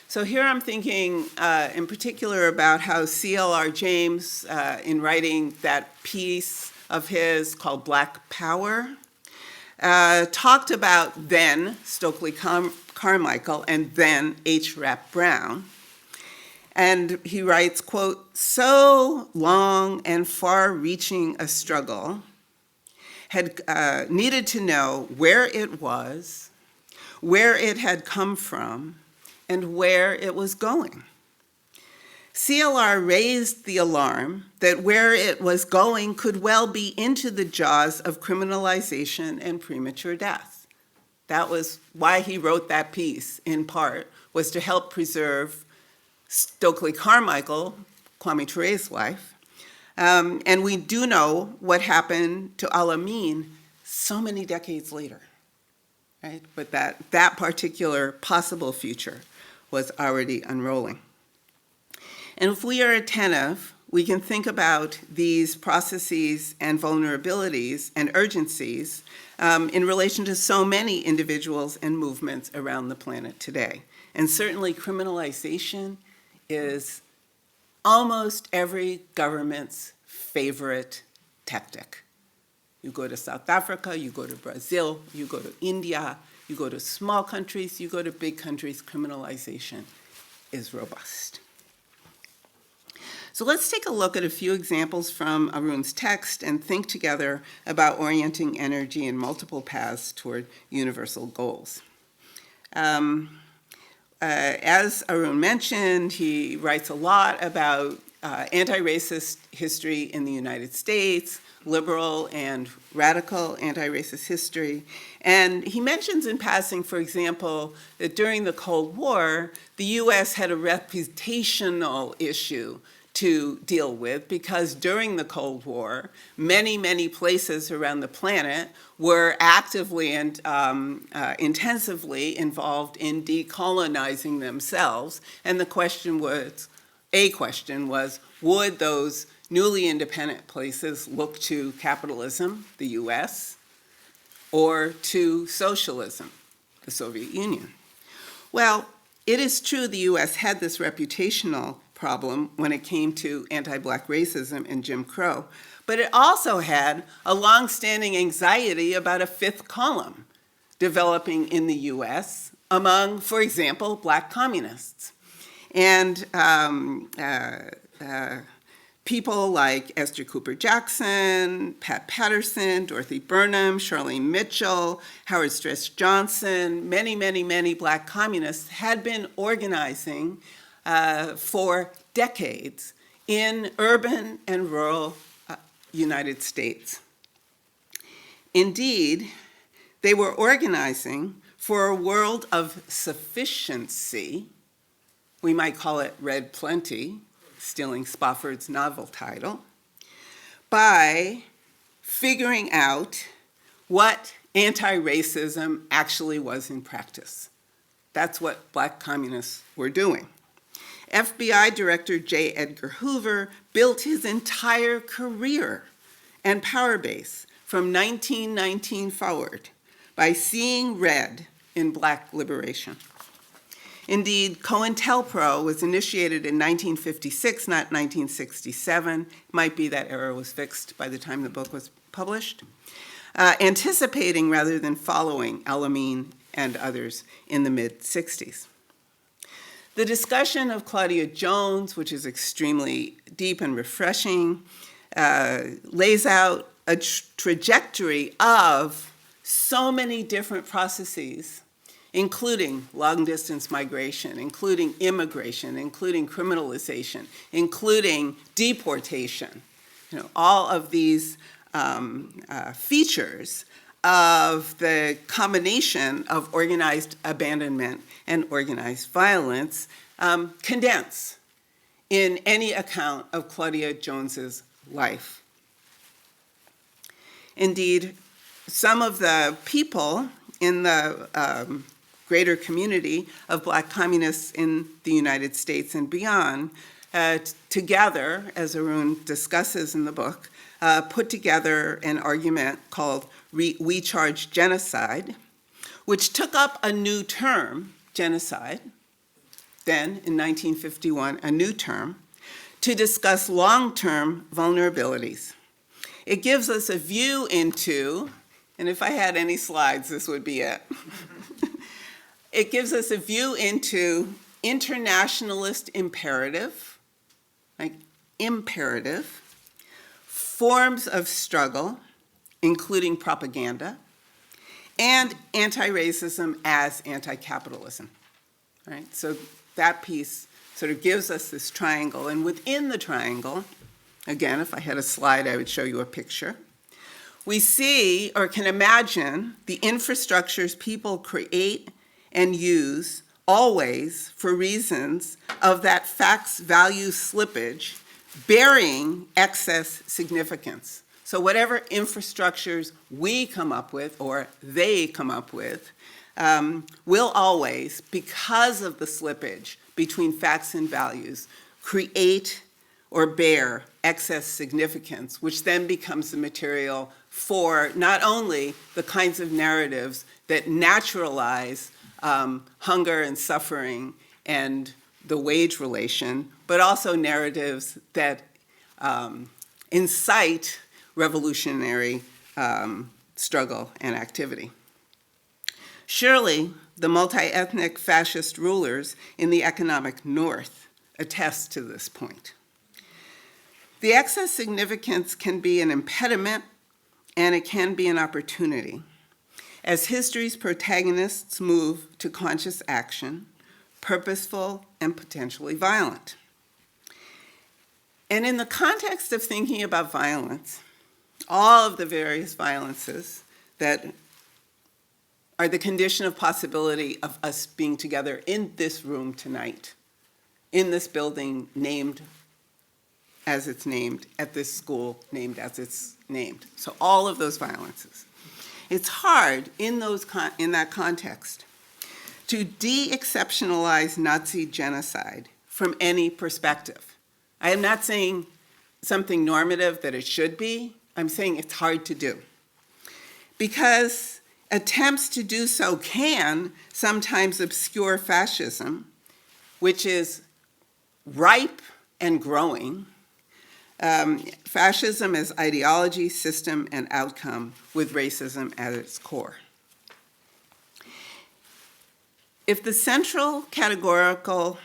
So here I'm thinking in particular about how C.L.R. James, in writing that piece of his called Black Power, talked about then Stokely Carmichael and then H. Rap Brown. And he writes, quote, "So long and far-reaching a struggle had needed to know where it was, where it had come from, and where it was going. CLR raised the alarm that where it was going could well be into the jaws of criminalization and premature death." That was why he wrote that piece, in part, was to help preserve Stokely Carmichael, Kwame Ture's wife. And we do know what happened to Al-Amin so many decades later, right? But that particular possible future was already unrolling. And if we are attentive, we can think about these processes and vulnerabilities and urgencies in relation to so many individuals and movements around the planet today. And certainly criminalization is almost every government's favorite tactic. You go to South Africa, you go to Brazil, you go to India, you go to small countries, you go to big countries, criminalization is robust. So let's take a look at a few examples from Arun's text and think together about orienting energy in multiple paths toward universal goals. As Arun mentioned, he writes a lot about anti-racist history in the United States, liberal and radical anti-racist history. And he mentions in passing, for example, that during the Cold War, the US had a reputational issue to deal with, because during the Cold War, many, many places around the planet were actively and intensively involved in decolonizing themselves. And the question was, would those newly independent places look to capitalism, the US, or to socialism, the Soviet Union? Well, it is true the US had this reputational problem when it came to anti-Black racism and Jim Crow, but it also had a long-standing anxiety about a fifth column developing in the US among, for example, Black communists. And people like Esther Cooper Jackson, Pat Patterson, Dorothy Burnham, Charlene Mitchell, Howard Stress Johnson, many, many, many Black communists had been organizing for decades in urban and rural United States. Indeed, they were organizing for a world of sufficiency. We might call it Red Plenty, stealing Spofford's novel title, by figuring out what anti-racism actually was in practice. That's what Black communists were doing. FBI Director J. Edgar Hoover built his entire career and power base from 1919 forward by seeing red in Black liberation. Indeed, COINTELPRO was initiated in 1956, not 1967. It might be that error was fixed by the time the book was published, anticipating rather than following Alameen and others in the mid-60s. The discussion of Claudia Jones, which is extremely deep and refreshing, lays out a trajectory of so many different processes, including long-distance migration, including immigration, including criminalization, including deportation. All of these features of the combination of organized abandonment and organized violence condense in any account of Claudia Jones's life. Indeed, some of the people in the greater community of Black communists in the United States and beyond, together, as Arun discusses in the book, put together an argument called We Charge Genocide, which took up a new term, genocide, then in 1951, a new term, to discuss long-term vulnerabilities. It gives us a view into, and if I had any slides, this would be it. It gives us a view into internationalist imperative, like imperative, forms of struggle, including propaganda, and anti-racism as anti-capitalism, right? So that piece sort of gives us this triangle, and within the triangle, again, if I had a slide, I would show you a picture. We see or can imagine the infrastructures people create and use always for reasons of that facts value slippage bearing excess significance. So whatever infrastructures we come up with or they come up with will always, because of the slippage between facts and values, create or bear excess significance, which then becomes the material for not only the kinds of narratives that naturalize hunger and suffering and the wage relation, but also narratives that incite revolutionary struggle and activity. Surely, the multi-ethnic fascist rulers in the economic North attest to this point. The excess significance can be an impediment and it can be an opportunity. As history's protagonists move to conscious action, purposeful and potentially violent. And in the context of thinking about violence, all of the various violences that are the condition of possibility of us being together in this room tonight, in this building named as it's named, at this school named as it's named. So all of those violences. It's hard in that context to de-exceptionalize Nazi genocide from any perspective. I am not saying something normative that it should be. I'm saying it's hard to do. Because attempts to do so can sometimes obscure fascism, which is ripe and growing. Fascism as ideology, system, and outcome with racism at its core. If the central categorical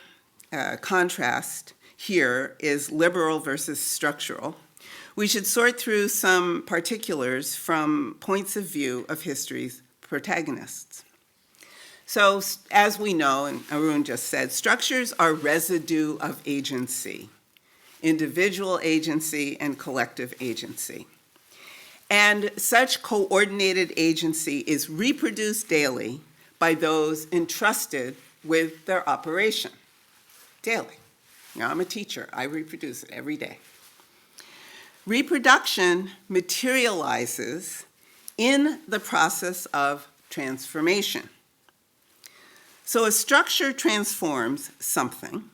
contrast here is liberal versus structural, we should sort through some particulars from points of view of history's protagonists. So, as we know, and Arun just said, structures are residue of agency, individual agency and collective agency. And such coordinated agency is reproduced daily by those entrusted with their operation, daily. Now, I'm a teacher, I reproduce it every day. Reproduction materializes in the process of transformation. So a structure transforms something.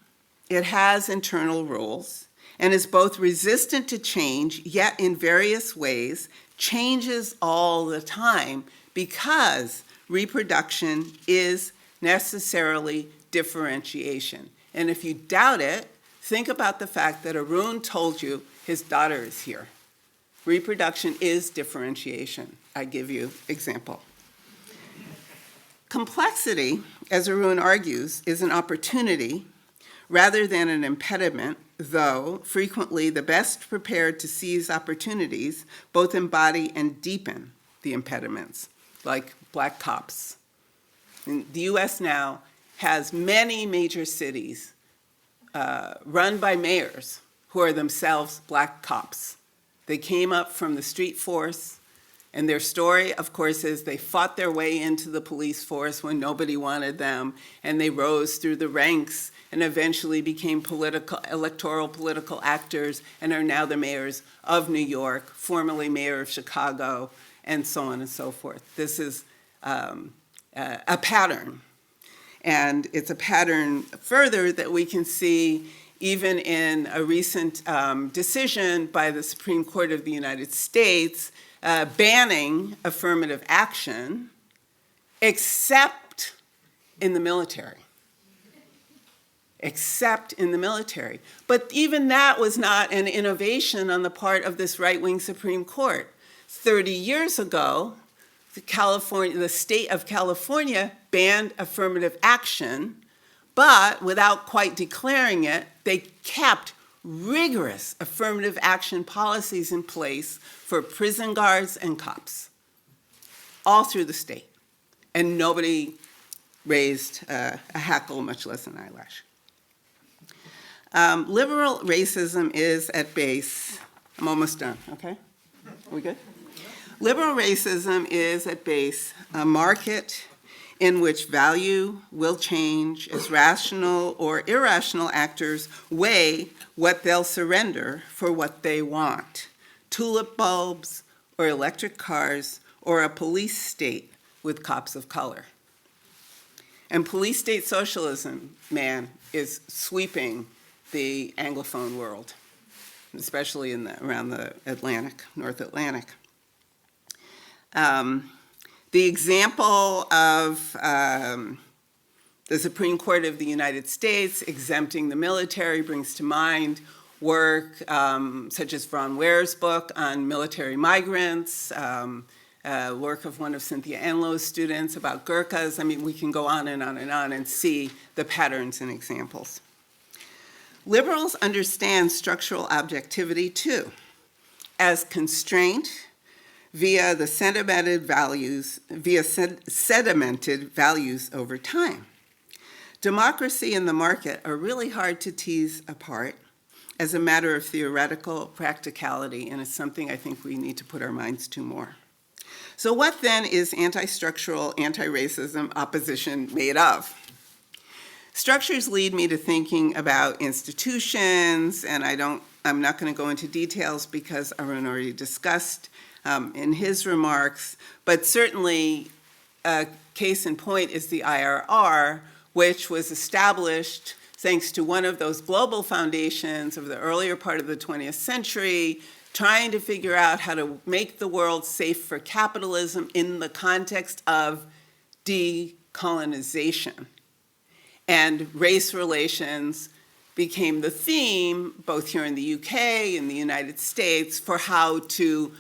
It has internal rules and is both resistant to change, yet in various ways changes all the time because reproduction is necessarily differentiation. And if you doubt it, think about the fact that Arun told you his daughter is here. Reproduction is differentiation. I give you example. Complexity, as Arun argues, is an opportunity rather than an impediment, though frequently the best prepared to seize opportunities both embody and deepen the impediments, like black cops. And the US now has many major cities run by mayors who are themselves black cops. They came up from the street force, and their story, of course, is they fought their way into the police force when nobody wanted them, and they rose through the ranks and eventually became electoral political actors and are now the mayors of New York, formerly mayor of Chicago, and so on and so forth. This is a pattern. And it's a pattern further that we can see even in a recent decision by the Supreme Court of the United States banning affirmative action, except in the military. Except in the military. But even that was not an innovation on the part of this right-wing Supreme Court. 30 years ago, the state of California banned affirmative action, but without quite declaring it, they kept rigorous affirmative action policies in place for prison guards and cops, all through the state. And nobody raised a hackle, much less an eyelash. Liberal racism is at base, I'm almost done, okay? Are we good? Liberal racism is at base a market in which value will change as rational or irrational actors weigh what they'll surrender for what they want. Tulip bulbs or electric cars or a police state with cops of color. And police state socialism, man, is sweeping the Anglophone world, especially around the Atlantic, North Atlantic. The example of the Supreme Court of the United States exempting the military brings to mind work such as Von Ware's book on military migrants, work of one of Cynthia Enlow's students about Gurkhas. I mean, we can go on and on and on and see the patterns and examples. Liberals understand structural objectivity too, as constraint via sedimented values over time. Democracy and the market are really hard to tease apart as a matter of theoretical practicality, and it's something I think we need to put our minds to more. So what then is anti-structural, anti-racism opposition made of? Structures lead me to thinking about institutions, and I'm not going to go into details because Arun already discussed in his remarks, but certainly a case in point is the IRR, which was established thanks to one of those global foundations of the earlier part of the 20th century, trying to figure out how to make the world safe for capitalism in the context of decolonization. And race relations became the theme, both here in the UK and the United States, for how to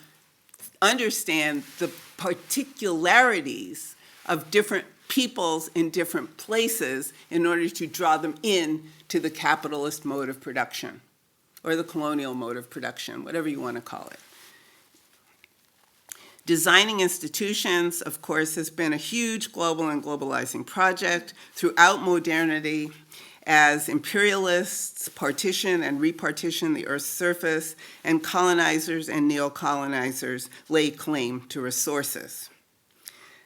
understand the particularities of different peoples in different places in order to draw them in to the capitalist mode of production, or the colonial mode of production, whatever you want to call it. Designing institutions, of course, has been a huge global and globalizing project throughout modernity as imperialists partition and repartition the Earth's surface, and colonizers and neo-colonizers lay claim to resources.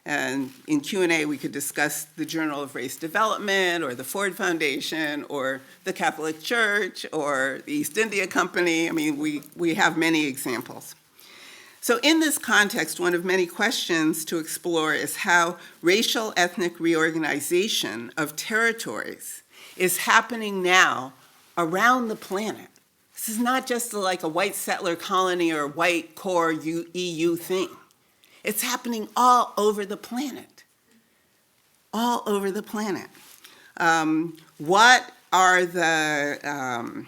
And in Q&A, we could discuss the Journal of Race Development, or the Ford Foundation, or the Catholic Church, or the East India Company. I mean, we have many examples. So in this context, one of many questions to explore is how racial ethnic reorganization of territories is happening now around the planet. This is not just like a white settler colony or a white core EU thing. It's happening all over the planet. All over the planet. What are the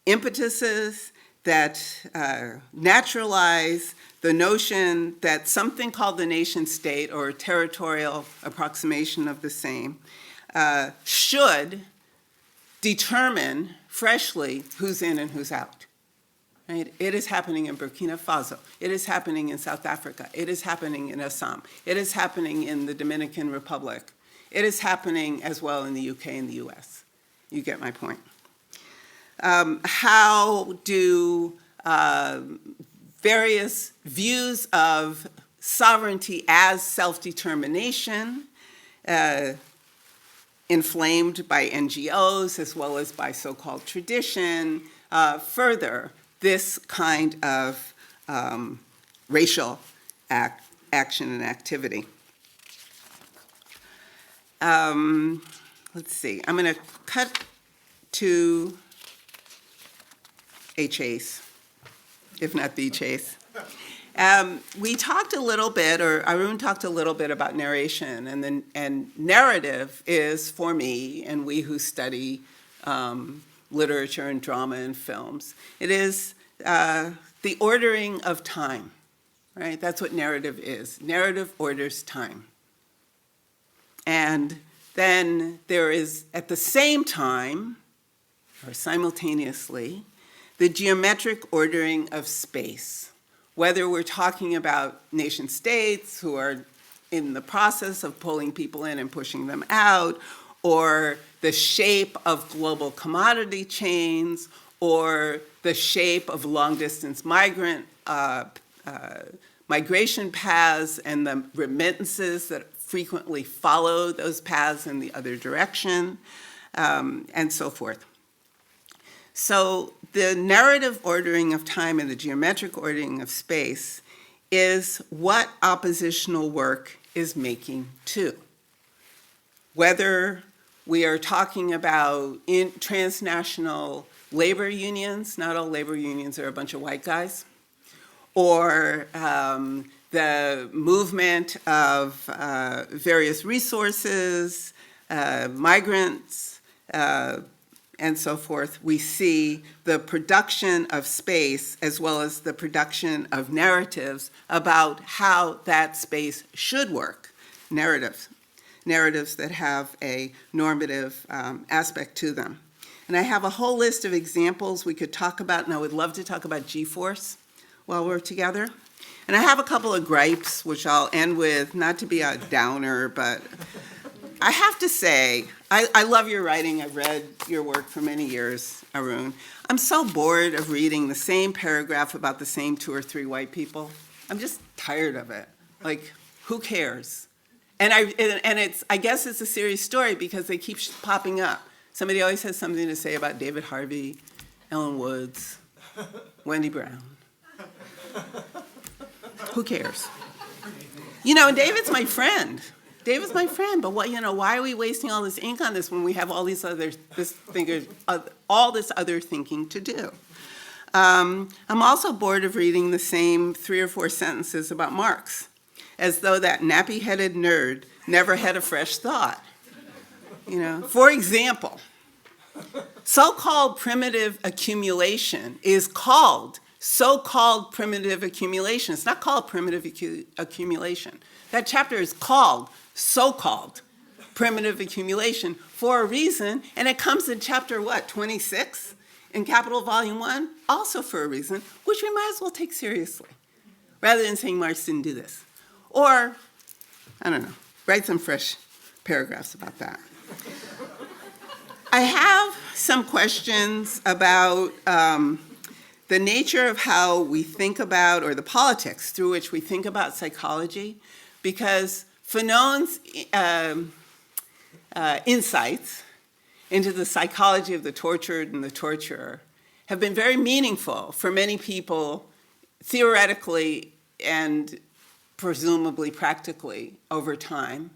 impetuses that naturalize the notion that something called the nation state, or territorial approximation of the same, should determine freshly who's in and who's out? Right? It is happening in Burkina Faso. It is happening in South Africa. It is happening in Assam. It is happening in the Dominican Republic. It is happening as well in the UK and the US. You get my point. How do various views of sovereignty as self-determination, inflamed by NGOs as well as by so-called tradition, further this kind of racial action and activity? Let's see, I'm going to cut to a chase, if not the chase. We talked a little bit, or Arun talked a little bit about narration, and narrative is, for me, and we who study literature and drama and films, it is the ordering of time, right? That's what narrative is. Narrative orders time. And then there is, at the same time, or simultaneously, the geometric ordering of space. Whether we're talking about nation states who are in the process of pulling people in and pushing them out, or the shape of global commodity chains, or the shape of long-distance migration paths and the remittances that frequently follow those paths in the other direction, and so forth. So the narrative ordering of time and the geometric ordering of space is what oppositional work is making too. Whether we are talking about transnational labor unions, not all labor unions are a bunch of white guys, or the movement of various resources, migrants, and so forth, we see the production of space as well as the production of narratives about how that space should work, narratives that have a normative aspect to them. And I have a whole list of examples we could talk about, and I would love to talk about G-force while we're together. And I have a couple of gripes, which I'll end with, not to be a downer, but I have to say, I love your writing. I've read your work for many years, Arun. I'm so bored of reading the same paragraph about the same 2 or 3 white people. I'm just tired of it. Like, who cares? And I guess it's a serious story because they keep popping up. Somebody always has something to say about David Harvey, Ellen Woods, Wendy Brown. Who cares? You know, and David's my friend. David's my friend, but what, why are we wasting all this ink on this when we have all this other thinking to do? I'm also bored of reading the same 3 or 4 sentences about Marx, as though that nappy-headed nerd never had a fresh thought. For example, so-called primitive accumulation is called so-called primitive accumulation. It's not called primitive accumulation. That chapter is called so-called primitive accumulation for a reason, and it comes in chapter, 26 in Capital Volume 1, also for a reason, which we might as well take seriously, rather than saying Marx didn't do this. Or, I don't know, write some fresh paragraphs about that. I have some questions about the nature of how we think about, or the politics through which we think about psychology, because Fanon's insights into the psychology of the tortured and the torturer have been very meaningful for many people, theoretically and presumably practically over time.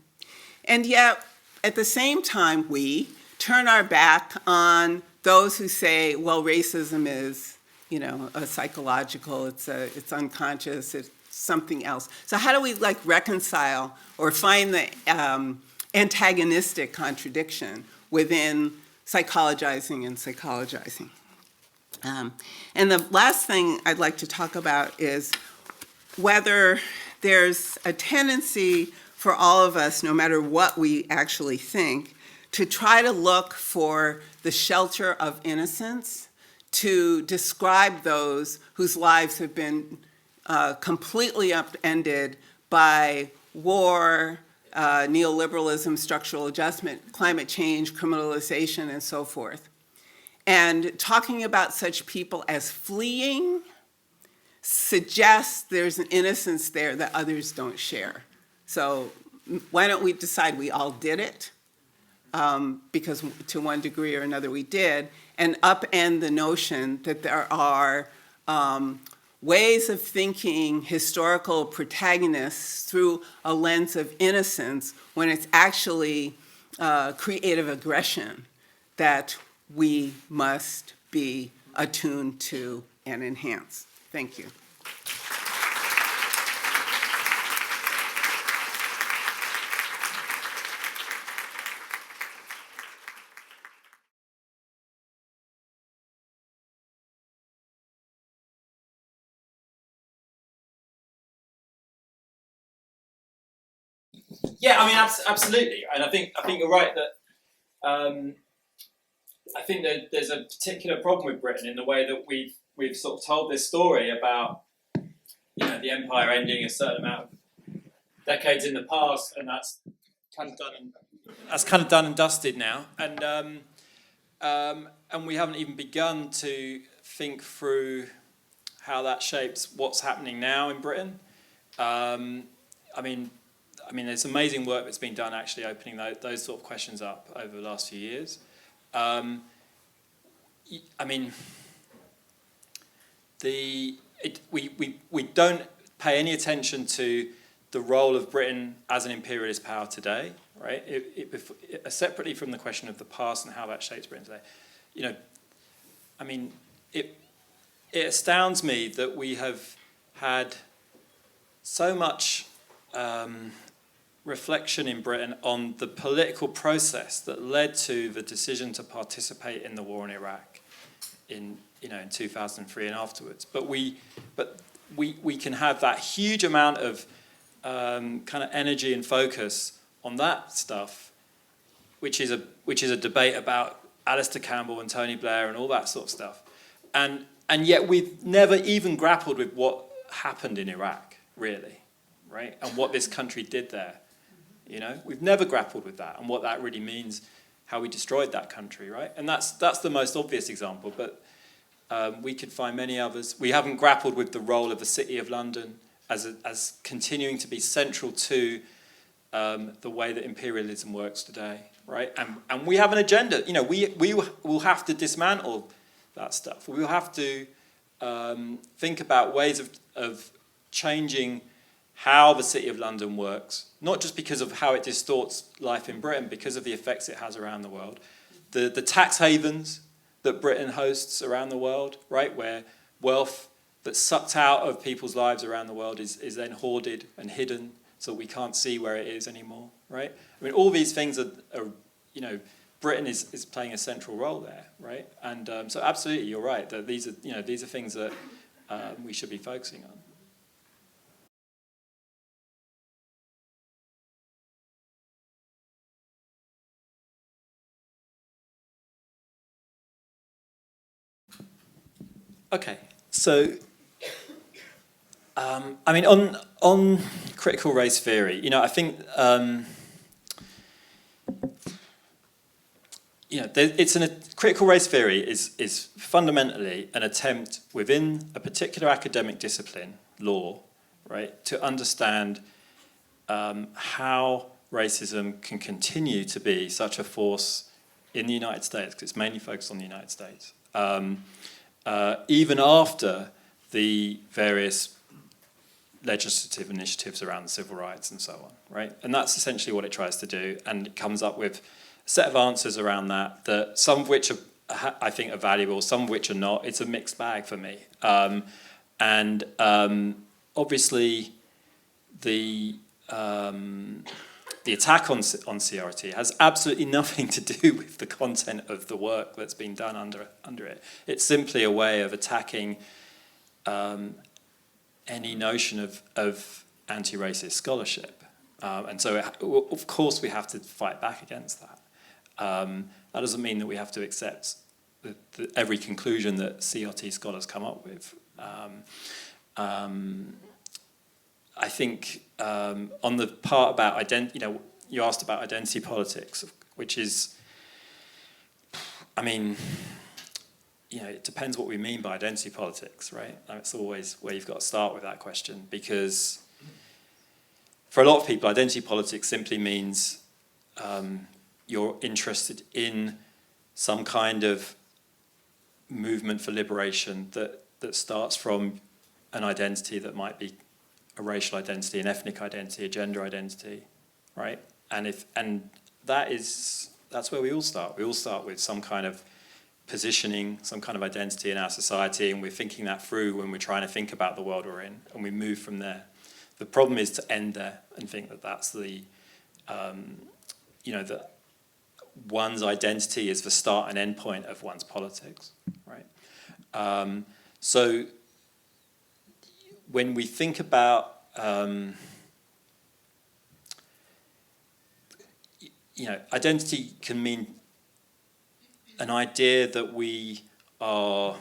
And yet, at the same time, we turn our back on those who say, well, racism is, a psychological, it's unconscious, it's something else. So how do we reconcile or find the antagonistic contradiction within psychologizing and psychologizing? And the last thing I'd like to talk about is whether there's a tendency for all of us, no matter what we actually think, to try to look for the shelter of innocence, to describe those whose lives have been completely upended by war, neoliberalism, structural adjustment, climate change, criminalization, and so forth. And talking about such people as fleeing suggests there's an innocence there that others don't share. So why don't we decide we all did it, because to one degree or another we did, and upend the notion that there are ways of thinking historical protagonists through a lens of innocence when it's actually creative aggression that we must be attuned to and enhance. Thank you. Yeah, I mean, absolutely, and I think you're right that I think that there's a particular problem with Britain in the way that we've sort of told this story about the empire ending a certain amount of decades in the past, and that's kind of done and dusted now, and we haven't even begun to think through how that shapes what's happening now in Britain. I mean, there's amazing work that's been done actually opening those sort of questions up over the last few years. I mean, we don't pay any attention to the role of Britain as an imperialist power today, right? Separately from the question of the past and how that shapes Britain today. I mean, it astounds me that we have had so much reflection in Britain on the political process that led to the decision to participate in the war in Iraq in 2003 and afterwards. But we can have that huge amount of kind of energy and focus on that stuff, which is a debate about Alistair Campbell and Tony Blair and all that sort of stuff, and yet we've never even grappled with what happened in Iraq, really, right? And what this country did there. We've never grappled with that and what that really means, how we destroyed that country, right? And that's the most obvious example, but we could find many others. We haven't grappled with the role of the City of London as continuing to be central to the way that imperialism works today, right? And we have an agenda. We will have to dismantle that stuff. We will have to think about ways of changing how the City of London works, not just because of how it distorts life in Britain, because of the effects it has around the world. The tax havens that Britain hosts around the world, right, where wealth that's sucked out of people's lives around the world is then hoarded and hidden so we can't see where it is anymore, right? I mean, all these things are Britain is playing a central role there, right? And so absolutely, you're right, that these are things that we should be focusing on. Okay, so I mean, on critical race theory, I think critical race theory is fundamentally an attempt within a particular academic discipline, law, right, to understand how racism can continue to be such a force in the United States, because it's mainly focused on the United States, even after the various legislative initiatives around civil rights and so on, right? And that's essentially what it tries to do, and it comes up with a set of answers around that some of which I think are valuable, some of which are not. It's a mixed bag for me. Obviously, the attack on CRT has absolutely nothing to do with the content of the work that's been done under it. It's simply a way of attacking any notion of anti-racist scholarship. And so, of course, we have to fight back against that. That doesn't mean that we have to accept every conclusion that CRT scholars come up with. I think on the part about you asked about identity politics, which is, I mean, it depends what we mean by identity politics, right? It's always where you've got to start with that question, because for a lot of people, identity politics simply means you're interested in some kind of movement for liberation that starts from an identity that might be a racial identity, an ethnic identity, a gender identity, right? And that's where we all start. We all start with some kind of positioning, some kind of identity in our society, and we're thinking that through when we're trying to think about the world we're in, and we move from there. The problem is to end there and think that that's that one's identity is the start and end point of one's politics, right? So when we think about identity can mean an idea that we are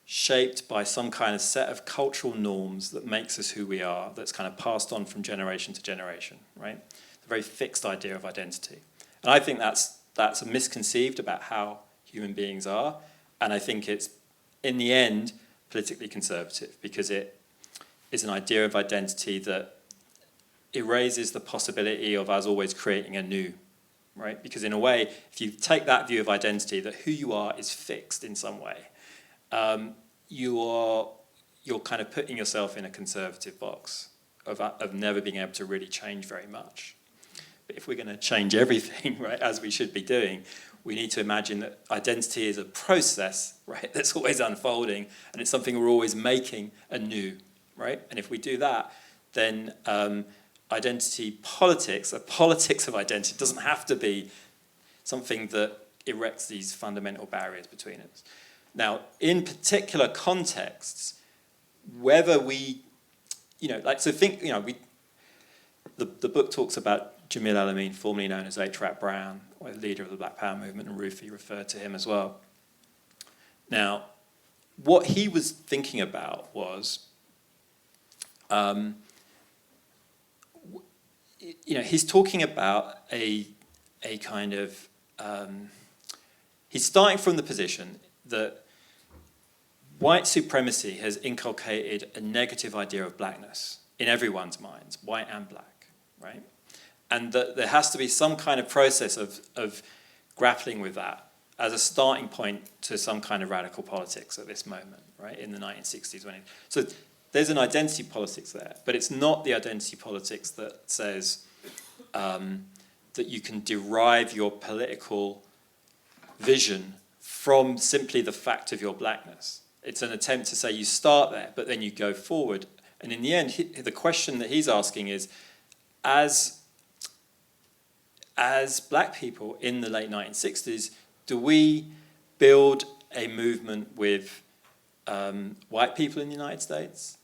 shaped by some kind of set of cultural norms that makes us who we are, that's kind of passed on from generation to generation, right? It's a very fixed idea of identity. And I think that's misconceived about how human beings are, and I think it's, in the end, politically conservative, because it is an idea of identity that erases the possibility of us always creating a new, right? Because in a way, if you take that view of identity, that who you are is fixed in some way, you're kind of putting yourself in a conservative box of never being able to really change very much. But if we're going to change everything, right, as we should be doing, we need to imagine that identity is a process, right, that's always unfolding, and it's something we're always making anew, right? And if we do that, then identity politics, a politics of identity, doesn't have to be something that erects these fundamental barriers between us. Now, in particular contexts, whether we, the book talks about Jamil Al-Amin, formerly known as H. Brown, leader of the Black Power movement, and Ruthie referred to him as well. Now, what he was thinking about was, he's talking about a kind of, he's starting from the position that white supremacy has inculcated a negative idea of blackness in everyone's minds, white and black, right? And that there has to be some kind of process of grappling with that as a starting point to some kind of radical politics at this moment, right, in the 1960s. So there's an identity politics there, but it's not the identity politics that says that you can derive your political vision from simply the fact of your blackness. It's an attempt to say you start there, but then you go forward. And in the end, the question that he's asking is, as black people in the late 1960s, do we build a movement with white people in the United States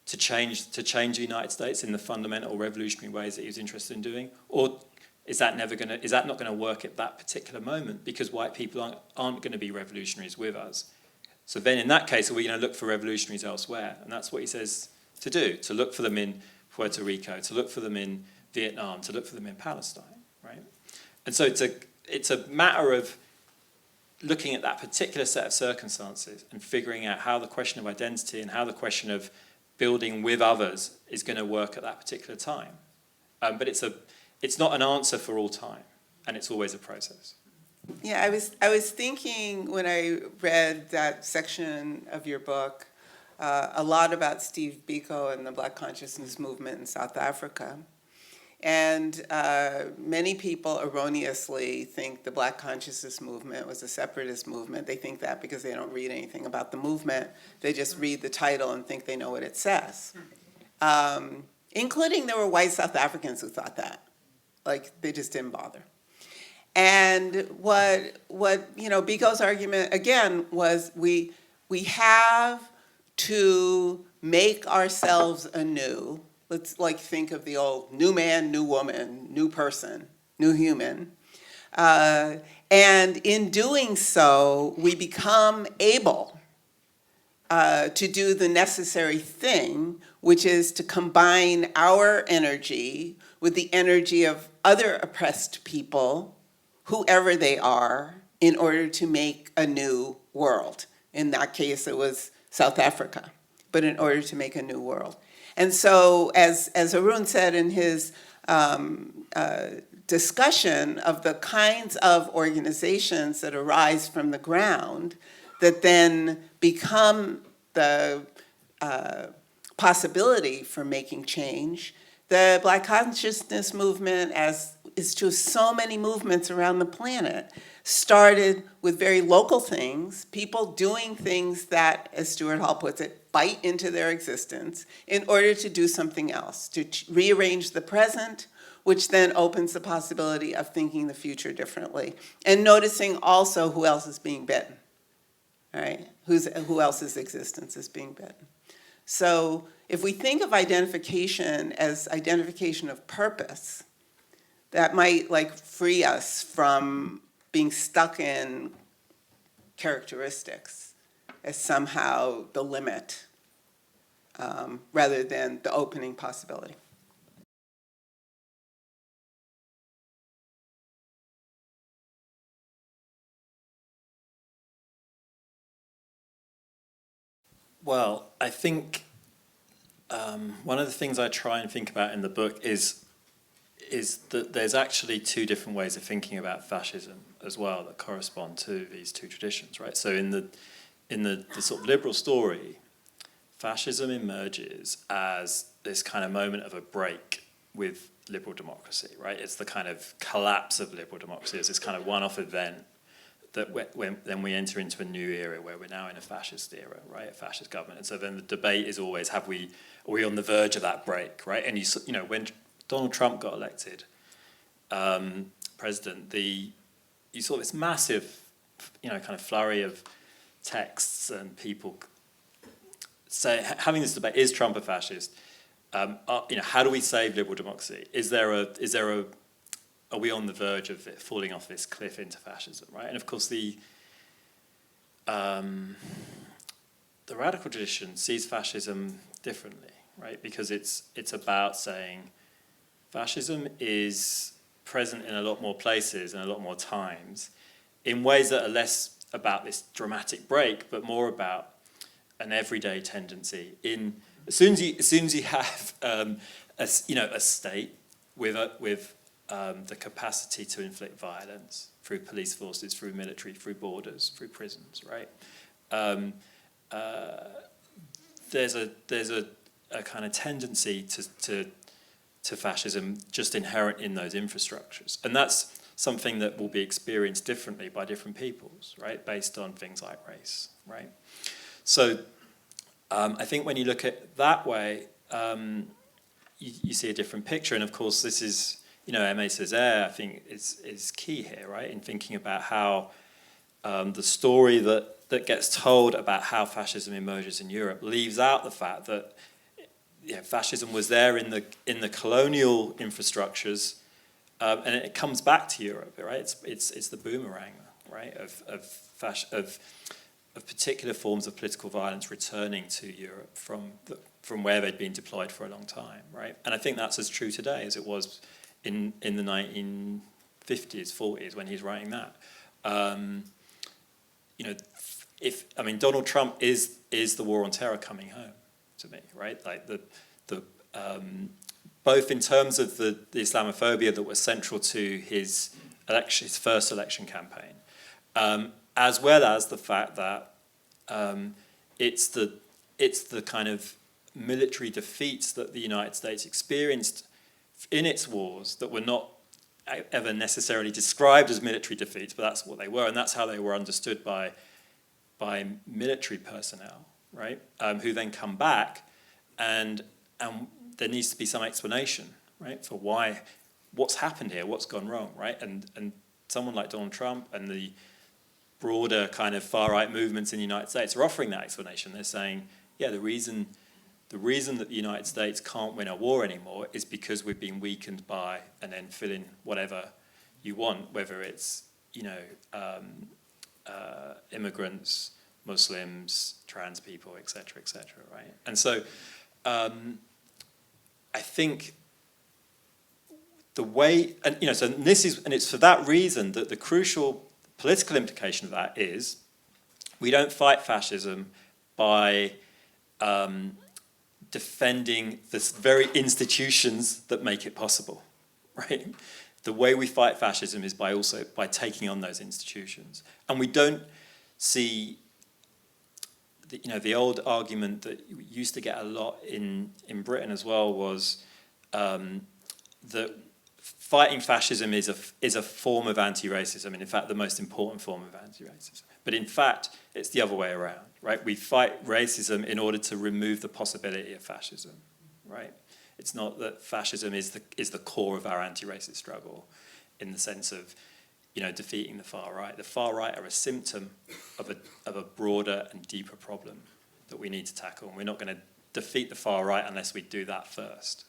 to change the United States in the fundamental revolutionary ways that he was interested in doing, or is that not going to work at that particular moment because white people aren't going to be revolutionaries with us? So then in that case, are we going to look for revolutionaries elsewhere? And that's what he says to do, to look for them in Puerto Rico, to look for them in Vietnam, to look for them in Palestine, right? And so it's a matter of looking at that particular set of circumstances and figuring out how the question of identity and how the question of building with others is going to work at that particular time. But it's not an answer for all time, and it's always a process. Yeah, I was thinking when I read that section of your book a lot about Steve Biko and the Black Consciousness Movement in South Africa. And many people erroneously think the Black Consciousness Movement was a separatist movement. They think that because they don't read anything about the movement. They just read the title and think they know what it says. Including there were white South Africans who thought that. Like, they just didn't bother. And what Biko's argument, again, was we have to make ourselves anew. Let's think of the old new man, new woman, new person, new human. And in doing so, we become able to do the necessary thing, which is to combine our energy with the energy of other oppressed people, whoever they are, in order to make a new world. In that case, it was South Africa, but in order to make a new world. And so, as Arun said in his discussion of the kinds of organizations that arise from the ground that then become the possibility for making change, the Black Consciousness Movement, as is true of so many movements around the planet, started with very local things, people doing things that, as Stuart Hall puts it, bite into their existence in order to do something else, to rearrange the present, which then opens the possibility of thinking the future differently, and noticing also who else is being bitten, right? Who else's existence is being bitten. So if we think of identification as identification of purpose, that might free us from being stuck in characteristics as somehow the limit, rather than the opening possibility. Well, I think one of the things I try and think about in the book is that there's actually two different ways of thinking about fascism as well that correspond to these two traditions, right? So in the sort of liberal story, fascism emerges as this kind of moment of a break with liberal democracy, right? It's the kind of collapse of liberal democracy. It's this kind of one-off event that then we enter into a new era where we're now in a fascist era, right? A fascist government. And so then the debate is always, are we on the verge of that break, right? And you know, when Donald Trump got elected president, you saw this massive, kind of flurry of texts and people say, having this debate, is Trump a fascist? How do we save liberal democracy? Are we on the verge of it falling off this cliff into fascism, right? And of course, the radical tradition sees fascism differently, right? Because it's about saying fascism is present in a lot more places and a lot more times in ways that are less about this dramatic break, but more about an everyday tendency. As soon as you have a state with the capacity to inflict violence through police forces, through military, through borders, through prisons, right? There's a kind of tendency to fascism just inherent in those infrastructures, and that's something that will be experienced differently by different peoples, right? Based on things like race, right? So I think when you look at it that way, you see a different picture, and of course this is. Aimé Césaire, I think, is key here, right, in thinking about how the story that gets told about how fascism emerges in Europe leaves out the fact that fascism was there in the colonial infrastructures, and it comes back to Europe, right? It's the boomerang, right, of particular forms of political violence returning to Europe from where they'd been deployed for a long time, right? And I think that's as true today as it was in the 1950s, 40s when he's writing that. Donald Trump is the war on terror coming home to me, right? Like both in terms of the Islamophobia that was central to his first election campaign, as well as the fact that it's the kind of military defeats that the United States experienced in its wars that were not ever necessarily described as military defeats, but that's what they were, and that's how they were understood by military personnel, right? Who then come back, and there needs to be some explanation, right, for what's happened here, what's gone wrong, right? And someone like Donald Trump and the broader kind of far-right movements in the United States are offering that explanation. They're saying, yeah, the reason that the United States can't win a war anymore is because we've been weakened by, and then fill in whatever you want, whether it's immigrants, Muslims, trans people, et cetera, right? And so I think the way, it's for that reason that the crucial political implication of that is we don't fight fascism by defending the very institutions that make it possible, right? The way we fight fascism is by taking on those institutions. And we don't see the old argument that used to get a lot in Britain as well was that fighting fascism is a form of anti-racism, and in fact the most important form of anti-racism. But in fact, it's the other way around, right? We fight racism in order to remove the possibility of fascism, right? It's not that fascism is the core of our anti-racist struggle in the sense of defeating the far right. The far right are a symptom of a broader and deeper problem that we need to tackle, and we're not going to defeat the far right unless we do that first.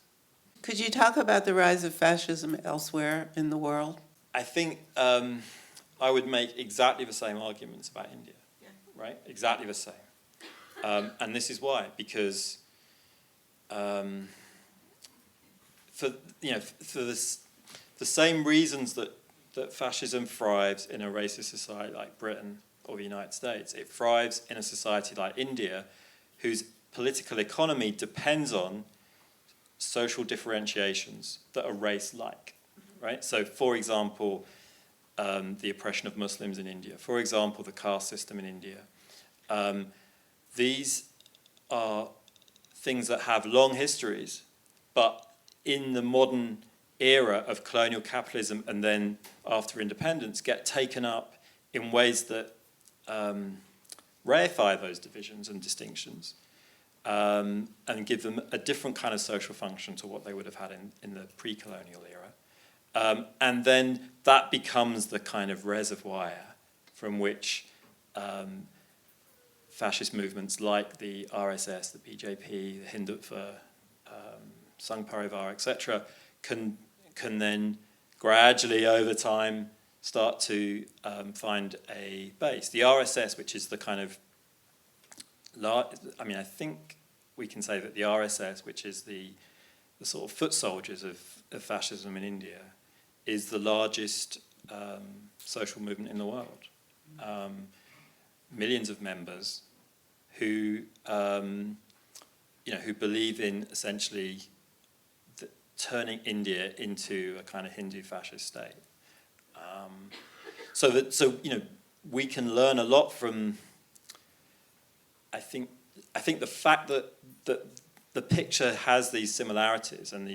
Could you talk about the rise of fascism elsewhere in the world? I think I would make exactly the same arguments about India, right? Exactly the same. And this is why, because for the same reasons that fascism thrives in a racist society like Britain or the United States, it thrives in a society like India, whose political economy depends on social differentiations that are race-like, right? So, for example, the oppression of Muslims in India, for example, the caste system in India. These are things that have long histories, but in the modern era of colonial capitalism and then after independence get taken up in ways that reify those divisions and distinctions and give them a different kind of social function to what they would have had in the pre-colonial era. And then that becomes the kind of reservoir from which fascist movements like the RSS, the BJP, the Hindutva, Sangh Parivar, etc., can then gradually over time start to find a base. The RSS, which is the kind of I think we can say that the RSS, which is the sort of foot soldiers of fascism in India, is the largest social movement in the world. Millions of members who who believe in essentially turning India into a kind of Hindu fascist state. So we can learn a lot from. I think the fact that the picture has these similarities and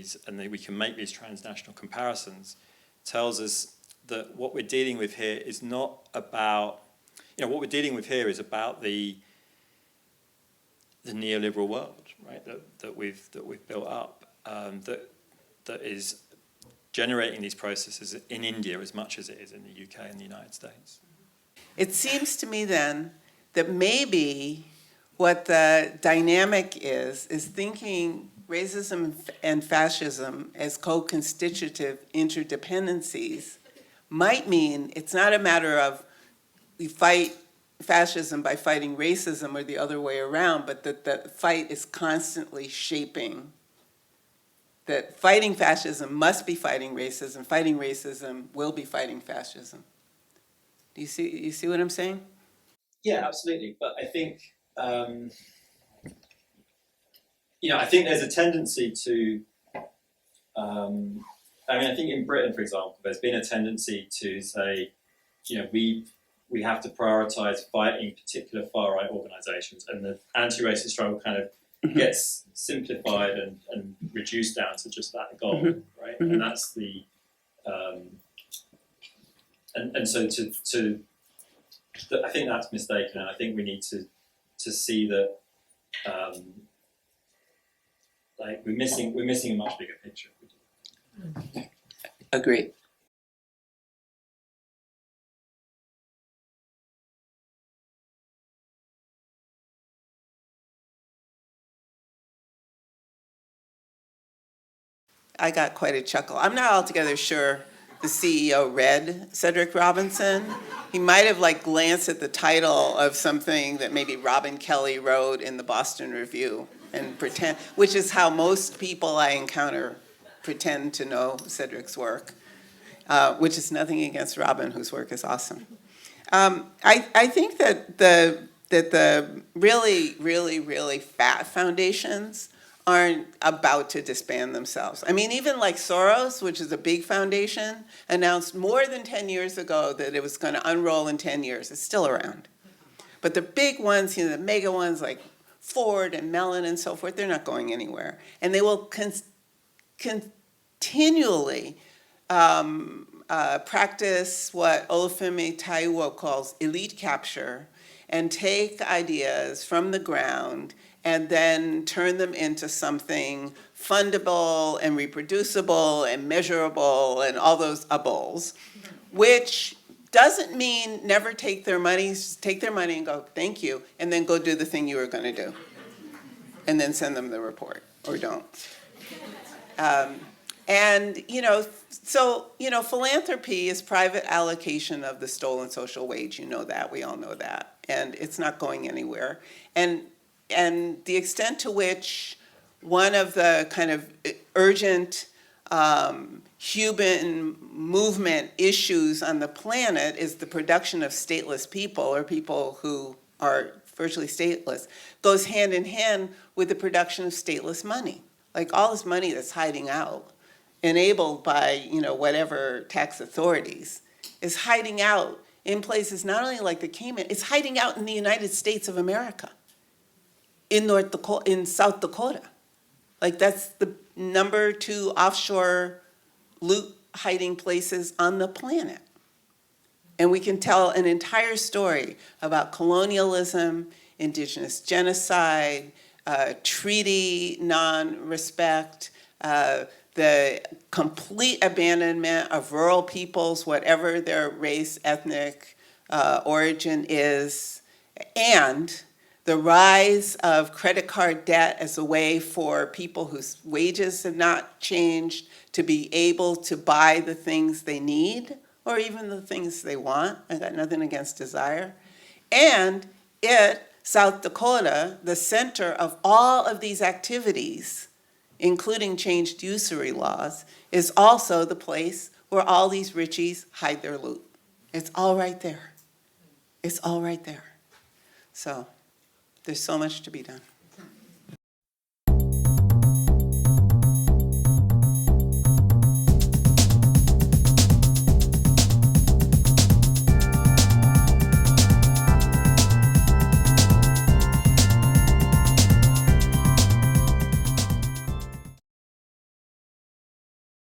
we can make these transnational comparisons tells us that what we're dealing with here is not about what we're dealing with here is about the neoliberal world, right? That we've built up that is generating these processes in India as much as it is in the UK and the United States. It seems to me then that maybe what the dynamic is thinking racism and fascism as co-constitutive interdependencies might mean it's not a matter of we fight fascism by fighting racism or the other way around, but that the fight is constantly shaping. That fighting fascism must be fighting racism will be fighting fascism. Do you see what I'm saying? Yeah, absolutely. But I think, I think there's a tendency to, I think in Britain, for example, there's been a tendency to say, we have to prioritize fighting particular far-right organizations, and the anti-racist struggle kind of gets simplified and reduced down to just that goal, right? And that's the, and so I think that's mistaken, and I think we need to see that we're missing a much bigger picture. Agreed. I got quite a chuckle. I'm not altogether sure the CEO read Cedric Robinson. He might have glanced at the title of something that maybe Robin Kelly wrote in the Boston Review and pretend, which is how most people I encounter pretend to know Cedric's work, which is nothing against Robin, whose work is awesome. I think that the really, really, really fat foundations aren't about to disband themselves. I mean, even like SOAS, which is a big foundation, announced more than 10 years ago that it was going to unroll in 10 years. It's still around. But the big ones, the mega ones like Ford and Mellon and so forth, they're not going anywhere. And they will continually practice what Olufemi Taiwo calls elite capture and take ideas from the ground and then turn them into something fundable and reproducible and measurable and all those ables, which doesn't mean never take their money and go, thank you, and then go do the thing you were going to do, and then send them the report, or don't. Philanthropy is private allocation of the stolen social wage. You know that, we all know that, and it's not going anywhere. And the extent to which one of the kind of urgent human movement issues on the planet is the production of stateless people, or people who are virtually stateless, goes hand in hand with the production of stateless money. Like all this money that's hiding out, enabled by whatever tax authorities, is hiding out in places not only like the Cayman, it's hiding out in the United States of America. In South Dakota. That's the number 2 offshore loot hiding places on the planet. And we can tell an entire story about colonialism, indigenous genocide, treaty non-respect, the complete abandonment of rural peoples, whatever their race, ethnic origin is, and the rise of credit card debt as a way for people whose wages have not changed to be able to buy the things they need or even the things they want. I got nothing against desire. And South Dakota, the center of all of these activities, including changed usury laws, is also the place where all these richies hide their loot. It's all right there. It's all right there. So there's so much to be done.